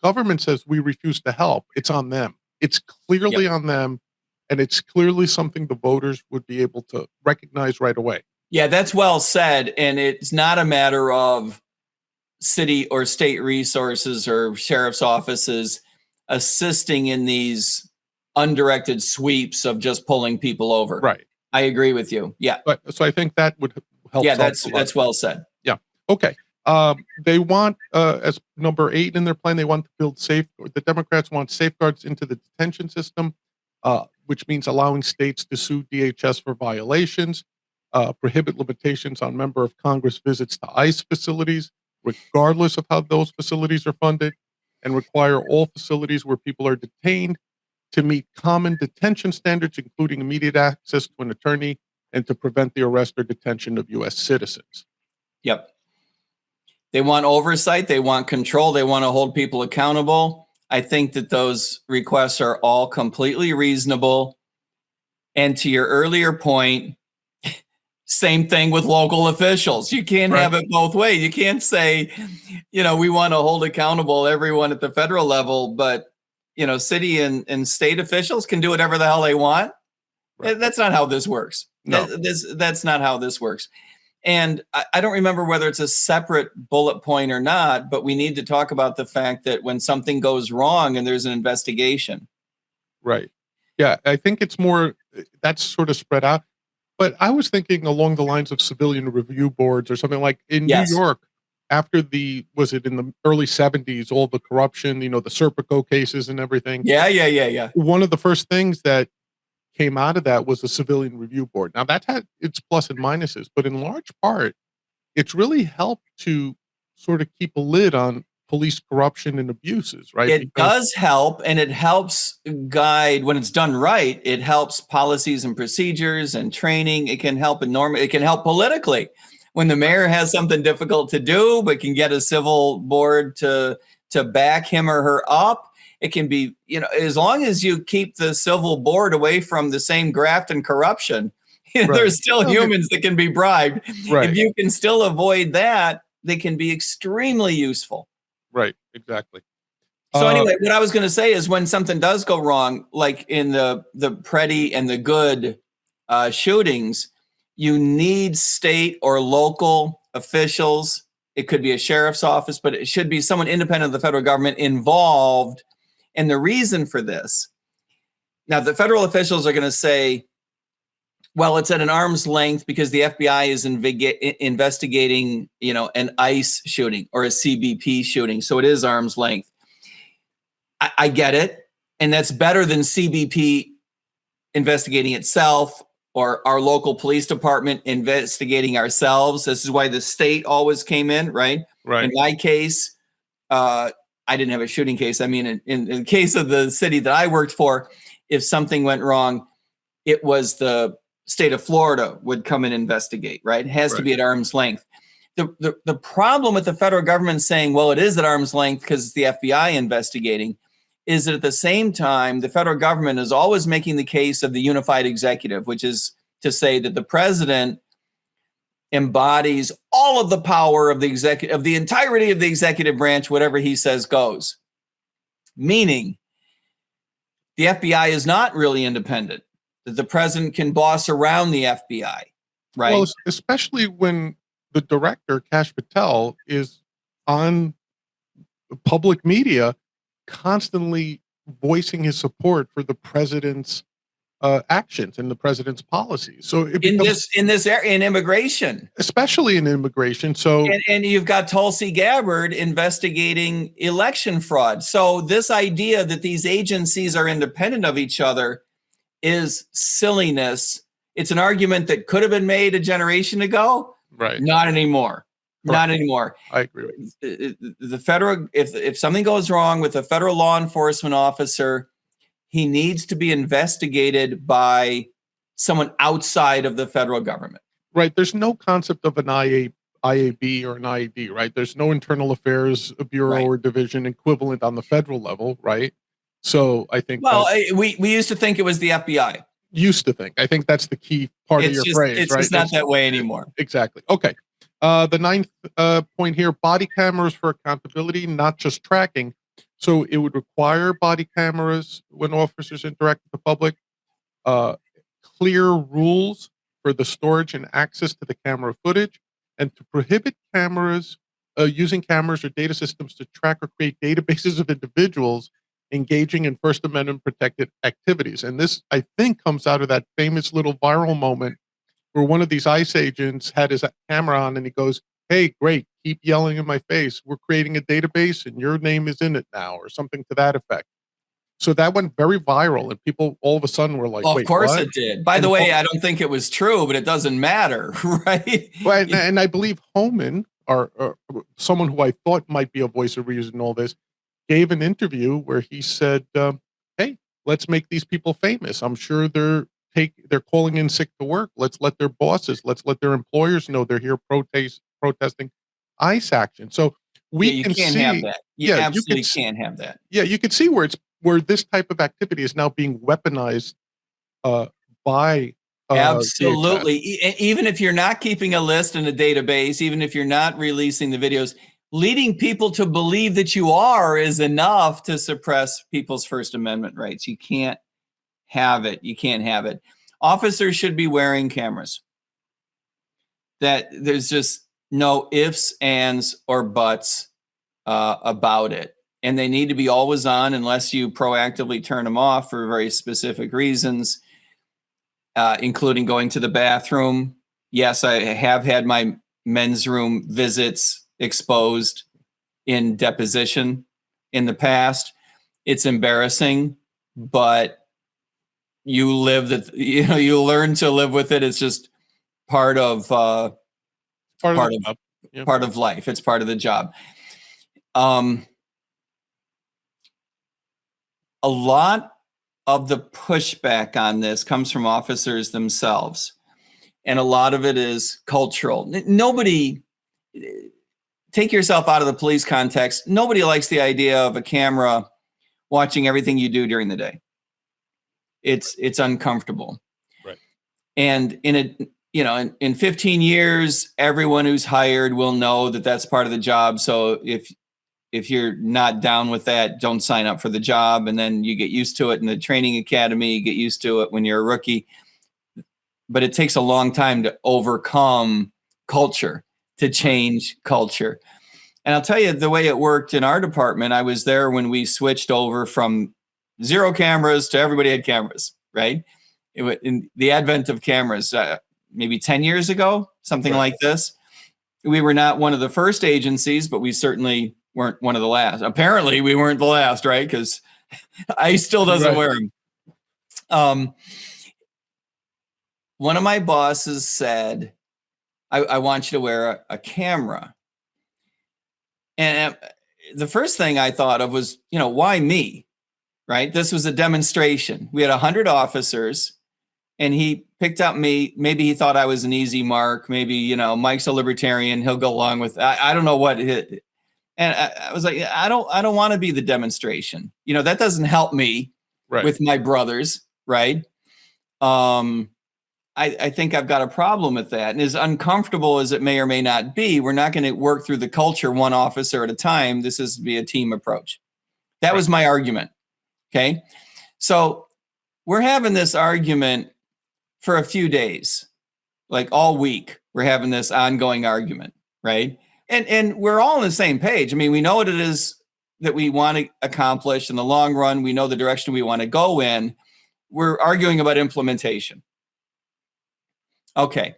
government says we refuse to help, it's on them. It's clearly on them. And it's clearly something the voters would be able to recognize right away. Yeah, that's well said. And it's not a matter of city or state resources or sheriff's offices assisting in these undirected sweeps of just pulling people over. Right. I agree with you. Yeah. So I think that would help. Yeah, that's well said. Yeah. Okay. They want, as number 8 in their plan, they want to build the Democrats want safeguards into the detention system, which means allowing states to sue DHS for violations, prohibit limitations on member of Congress visits to ICE facilities, regardless of how those facilities are funded, and require all facilities where people are detained to meet common detention standards, including immediate access to an attorney and to prevent the arrest or detention of U.S. citizens. Yep. They want oversight. They want control. They want to hold people accountable. I think that those requests are all completely reasonable. And to your earlier point, same thing with local officials. You can't have it both ways. You can't say, we want to hold accountable everyone at the federal level, but, city and state officials can do whatever the hell they want. Right. That's not how this works. No. That's not how this works. And I don't remember whether it's a separate bullet point or not, but we need to talk about the fact that when something goes wrong and there's an investigation. Right. Yeah, I think it's more, that's sort of spread out. But I was thinking along the lines of civilian review boards or something like in New York, after was it in the early 70s, all the corruption, the Serpico cases and everything. Yeah. One of the first things that came out of that was the civilian review board. Now that had its plus and minuses, but in large part, it's really helped to sort of keep a lid on police corruption and abuses, right? It does help, and it helps guide, when it's done right, it helps policies and procedures and training. It can help it can help politically. When the mayor has something difficult to do, but can get a civil board to back him or her up, it can be, as long as you keep the civil board away from the same graft and corruption, there's still humans that can be bribed. Right. If you can still avoid that, they can be extremely useful. Right, exactly. So anyway, what I was going to say is when something does go wrong, like in the Preddy and the Good shootings, you need state or local officials. It could be a sheriff's office, but it should be someone independent of the federal government involved. And the reason for this, now the federal officials are going to say, well, it's at an arm's length because the FBI is investigating, an ICE shooting or a CBP shooting. So it is arm's length. I get it. And that's better than CBP investigating itself or our local police department investigating ourselves. This is why the state always came in, right? Right. In my case, I didn't have a shooting case. I mean, in the case of the city that I worked for, if something went wrong, it was the state of Florida would come and investigate, right? It has to be at arm's length. The problem with the federal government saying, well, it is at arm's length because it's the FBI investigating, is that at the same time, the federal government is always making the case of the unified executive, which is to say that the president embodies all of the power of the executive, of the entirety of the executive branch. Whatever he says goes. Meaning, the FBI is not really independent. That the president can boss around the FBI, right? Well, especially when the director, Kash Patel, is on public media constantly voicing his support for the president's actions and the president's policies. So in this area, in immigration, especially in immigration. So and you've got Tulsi Gabbard investigating election fraud. So this idea that these agencies are independent of each other is silliness. It's an argument that could have been made a generation ago. Right. Not anymore. Right. Not anymore. I agree with you. The federal, if something goes wrong with a federal law enforcement officer, he needs to be investigated by someone outside of the federal government. Right. There's no concept of an IAB or an IAD, right? There's no internal affairs bureau or division equivalent on the federal level, right? So I think we used to think it was the FBI. Used to think. I think that's the key part of your phrase, it's right? It's not that way anymore. Exactly. Okay. The ninth point here, body cameras for accountability, not just tracking. So it would require body cameras when officers interact with the public, clear rules for the storage and access to the camera footage, and to prohibit cameras using cameras or data systems to track or create databases of individuals engaging in First Amendment protected activities. And this, I think, comes out of that famous little viral moment where one of these ICE agents had his camera on and he goes, "Hey, great, keep yelling in my face. We're creating a database and your name is in it now," or something to that effect. So that went very viral and people all of a sudden were like, well, wait, of course what? It did. By the way, I don't think it was true, but it doesn't matter, right? Well, and I believe Homan, or someone who I thought might be a voice of reason in all this, gave an interview where he said, "Hey, let's make these people famous. I'm sure they're calling in sick to work. Let's let their bosses, let's let their employers know they're here protesting ICE action." So Yeah, we you can can't have see, that. You yeah, absolutely can't have that. yeah, you can see where this type of activity is now being weaponized uh, by DHS. Absolutely. Even if you're not keeping a list in a database, even if you're not releasing the videos, leading people to believe that you are is enough to suppress people's First Amendment rights. You can't have it. You can't have it. Officers should be wearing cameras. That there's just no ifs, ands, or buts about it. And they need to be always on unless you proactively turn them off for very specific reasons, including going to the bathroom. Yes, I have had my men's room visits exposed in deposition in the past. It's embarrassing, but you learn to live with it. It's just part of Part of part the of job. Yeah. part of life. It's part of the job. A lot of the pushback on this comes from officers themselves, and a lot of it is cultural. Nobody, take yourself out of the police context. Nobody likes the idea of a camera watching everything you do during the day. It's uncomfortable. Right. And in 15 years, everyone who's hired will know that that's part of the job. So if you're not down with that, don't sign up for the job. And then you get used to it in the training academy, you get used to it when you're a rookie. But it takes a long time to overcome culture, to change culture. And I'll tell you the way it worked in our department. I was there when we switched over from 0 cameras to everybody had cameras, right? In the advent of cameras, maybe 10 years ago, something like this. We were not one of the first agencies, but we certainly weren't one of the last. Apparently, we weren't the last, right? Because ICE still doesn't wear them. One of my bosses said, I want you to wear a camera. And the first thing I thought of was, why me, right? This was a demonstration. We had 100 officers, and he picked up me. Maybe he thought I was an easy mark. Maybe, Mike's a libertarian. He'll go along with, I don't know what. And I was like, I don't want to be the demonstration. That doesn't help me with my brothers, right? I think I've got a problem with that. And as uncomfortable as it may or may not be, we're not going to work through the culture one officer at a time. This is to be a team approach. That was my argument. Okay. So we're having this argument for a few days, like all week. We're having this ongoing argument, right? And we're all on the same page. I mean, we know what it is that we want to accomplish in the long run. We know the direction we want to go in. We're arguing about implementation. Okay.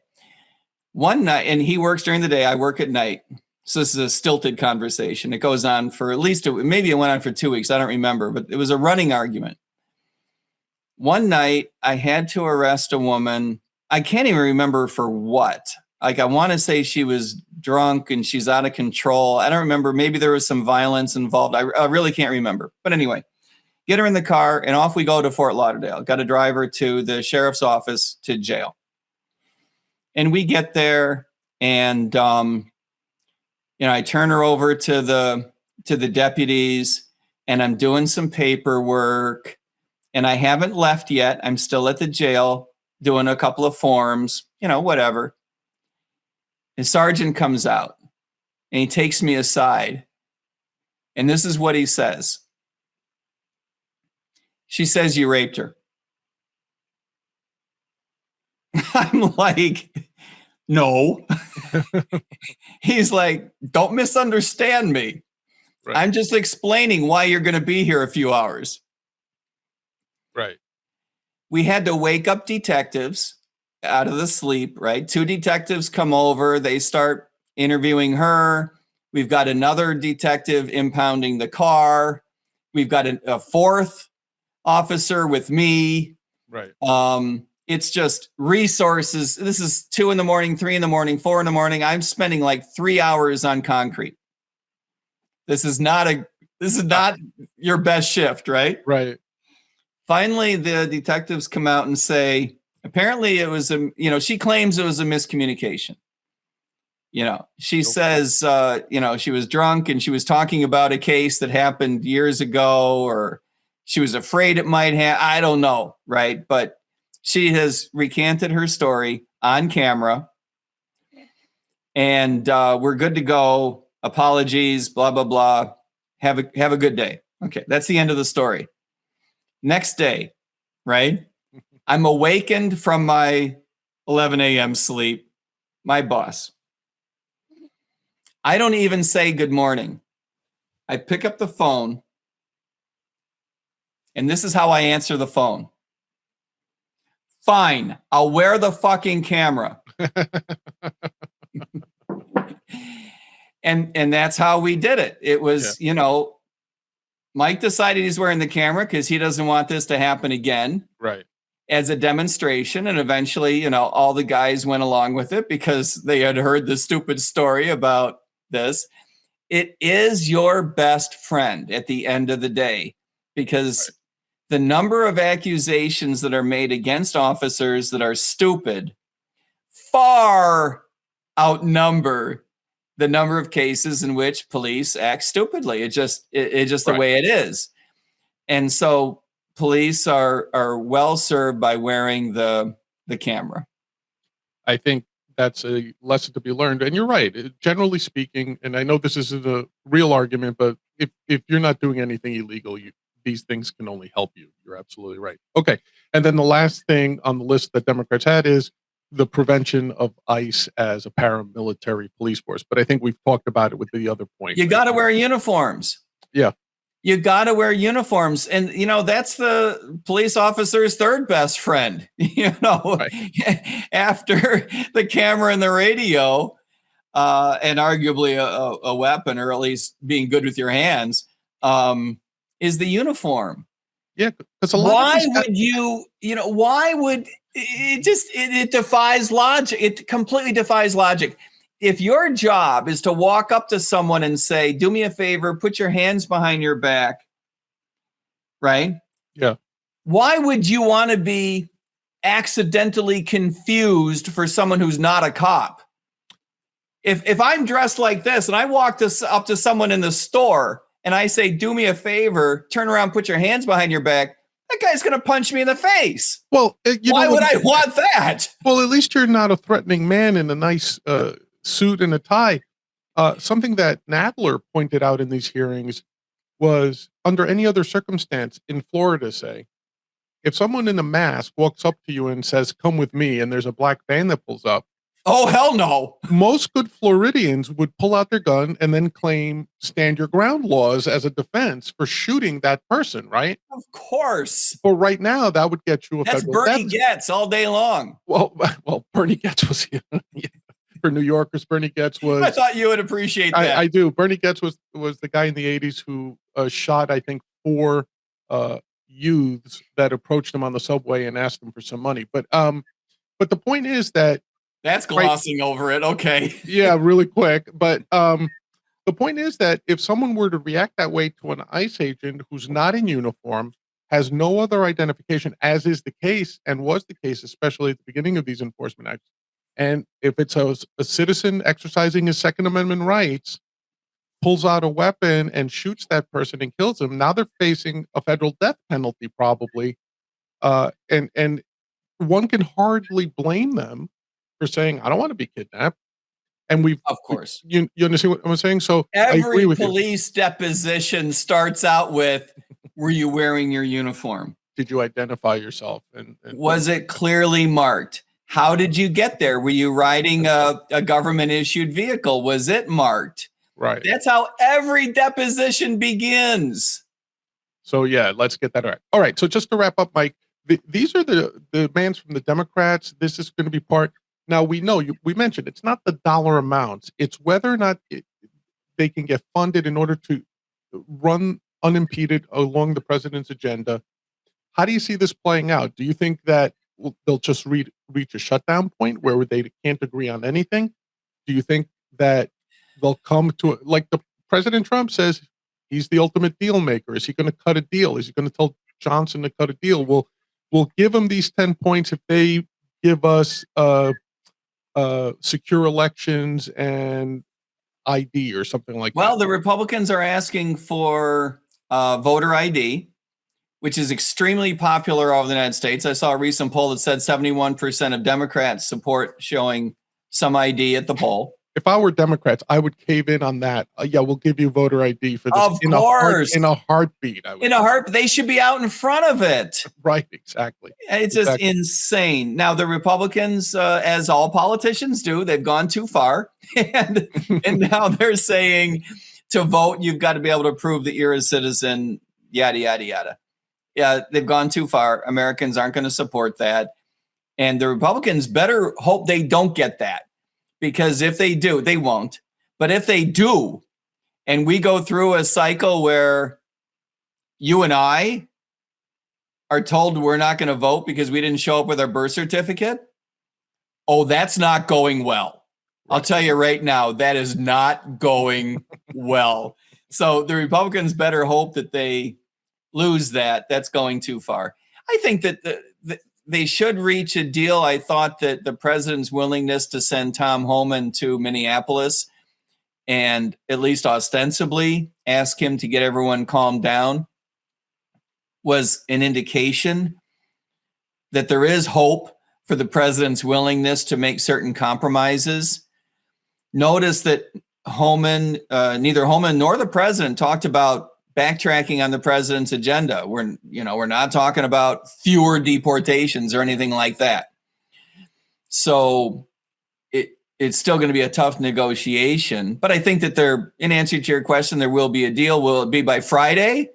One night, and he works during the day, I work at night. So this is a stilted conversation. It goes on for at least, maybe it went on for 2 weeks. I don't remember, but it was a running argument. One night I had to arrest a woman. I can't even remember for what. Like, I want to say she was drunk and she's out of control. I don't remember. Maybe there was some violence involved. I really can't remember. But anyway, get her in the car and off we go to Fort Lauderdale. Got to drive her to the sheriff's office to jail. And we get there and, I turn her over to the deputies and I'm doing some paperwork and I haven't left yet. I'm still at the jail doing a couple of forms, whatever. And sergeant comes out and he takes me aside. And this is what he says. She says, "You raped her." I'm like, no. He's like, "Don't misunderstand me. Right. I'm just explaining why you're going to be here a few hours." Right. We had to wake up detectives out of the sleep, right? 2 detectives come over. They start interviewing her. We've got another detective impounding the car. We've got a 4th officer with me. Right. It's just resources. This is 2 in the morning, 3 in the morning, 4 in the morning. I'm spending like 3 hours on concrete. This is not This is not your best shift, right? Right. Finally, the detectives come out and say, apparently it was she claims it was a miscommunication. She says, she was drunk and she was talking about a case that happened years ago, or she was afraid it might have, I don't know, right? But she has recanted her story on camera, and we're good to go. Apologies, blah, blah, blah. Have a good day. Okay, that's the end of the story. Next day, right? I'm awakened from my 11 a.m. sleep. My boss. I don't even say good morning. I pick up the phone, and this is how I answer the phone. Fine, I'll wear the fucking camera. And that's how we did it. It was, Mike decided he's wearing the camera because he doesn't want this to happen again. Right. As a demonstration. And eventually, all the guys went along with it because they had heard the stupid story about this. It is your best friend at the end of the day, because the number of accusations that are made against officers that are stupid far outnumber the number of cases in which police act stupidly. It's just the way it is. And so police are well served by wearing the camera. I think that's a lesson to be learned. And you're right. Generally speaking, and I know this isn't a real argument, but if you're not doing anything illegal, these things can only help you. You're absolutely right. Okay. And then the last thing on the list that Democrats had is the prevention of ICE as a paramilitary police force. But I think we've talked about it with the other point. You got to wear uniforms. Yeah. You got to wear uniforms. And, that's the police officer's third best friend, after the camera and the radio, and arguably a weapon, or at least being good with your hands, is the uniform. Yeah. Because why would it defies logic. It completely defies logic. If your job is to walk up to someone and say, do me a favor, put your hands behind your back, right? Yeah. Why would you want to be accidentally confused for someone who's not a cop? If I'm dressed like this and I walk up to someone in the store and I say, do me a favor, turn around, put your hands behind your back, that guy's going to punch me in the face. Well, why would I want that? Well, at least you're not a threatening man in a nice suit and a tie. Something that Nadler pointed out in these hearings was, under any other circumstance in Florida, say, if someone in a mask walks up to you and says, come with me, and there's a black van that pulls up. Oh, hell no. Most good Floridians would pull out their gun and then claim stand your ground laws as a defense for shooting that person, right? Of course. But right now, that would get you a That's federal Bernie Getz all day long. Well, Bernie Getz was here. For New Yorkers, Bernie Getz was... I thought you would appreciate that. I do. Bernie Getz was the guy in the 80s who shot, I think, 4 youths that approached him on the subway and asked them for some money. But the point is that... That's glossing over it. Okay. Yeah, really quick. But the point is that if someone were to react that way to an ICE agent who's not in uniform, has no other identification, as is the case and was the case, especially at the beginning of these enforcement acts, and if it's a citizen exercising his Second Amendment rights, pulls out a weapon and shoots that person and kills him, now they're facing a federal death penalty probably. And one can hardly blame them for saying, I don't want to be kidnapped. And of course, you understand what I'm saying? So every police deposition starts out with, were you wearing your uniform? Did you identify yourself? And was it clearly marked? How did you get there? Were you riding a government issued vehicle? Was it marked? Right. That's how every deposition begins. So yeah, let's get that right. All right. So just to wrap up, Mike, these are the demands from the Democrats. This is going to be part. Now we know we mentioned it's not the dollar amounts; it's whether or not they can get funded in order to run unimpeded along the president's agenda. How do you see this playing out? Do you think that they'll just reach a shutdown point where they can't agree on anything? Do you think that they'll come to, like the President Trump says, He's the ultimate deal maker. Is he going to cut a deal? Is he going to tell Johnson to cut a deal? We'll give him these 10 points if they give us secure elections and ID or something like that. Well, the Republicans are asking for voter ID, which is extremely popular all over the United States. I saw a recent poll that said 71% of Democrats support showing some ID at the poll. If I were Democrats, I would cave in on that. Yeah, we'll give you voter ID for this. Of course. In a heartbeat. In a heartbeat. They should be out in front of it. Right, exactly. It's just insane. Now, the Republicans, as all politicians do, they've gone too far. And now they're saying to vote, you've got to be able to prove that you're a citizen, yada, yada, yada. Yeah, they've gone too far. Americans aren't going to support that. And the Republicans better hope they don't get that. Because if they do, they won't. But if they do, and we go through a cycle where you and I are told we're not going to vote because we didn't show up with our birth certificate, oh, that's not going well. I'll tell you right now, that is not going well. So the Republicans better hope that they lose that. That's going too far. I think that they should reach a deal. I thought that the president's willingness to send Tom Homan to Minneapolis and at least ostensibly ask him to get everyone calmed down was an indication that there is hope for the president's willingness to make certain compromises. Notice that neither Homan nor the president talked about backtracking on the president's agenda. We're not talking about fewer deportations or anything like that. So it's still going to be a tough negotiation. But I think that in answer to your question, there will be a deal. Will it be by Friday?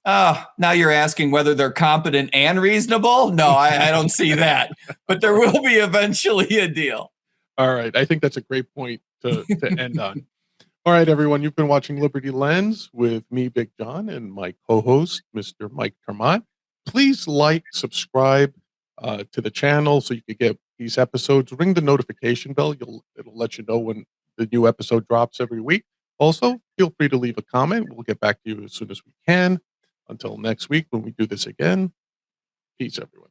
Now you're asking whether they're competent and reasonable. No, I don't see that. But there will be eventually a deal. All right. I think that's a great point to end on. All right, everyone, you've been watching Liberty Lens with me, Big John, and my co-host, Mr. Mike Termont. Please like, subscribe to the channel so you can get these episodes. Ring the notification bell. It'll let you know when the new episode drops every week. Also, feel free to leave a comment. We'll get back to you as soon as we can. Until next week when we do this again, peace, everyone.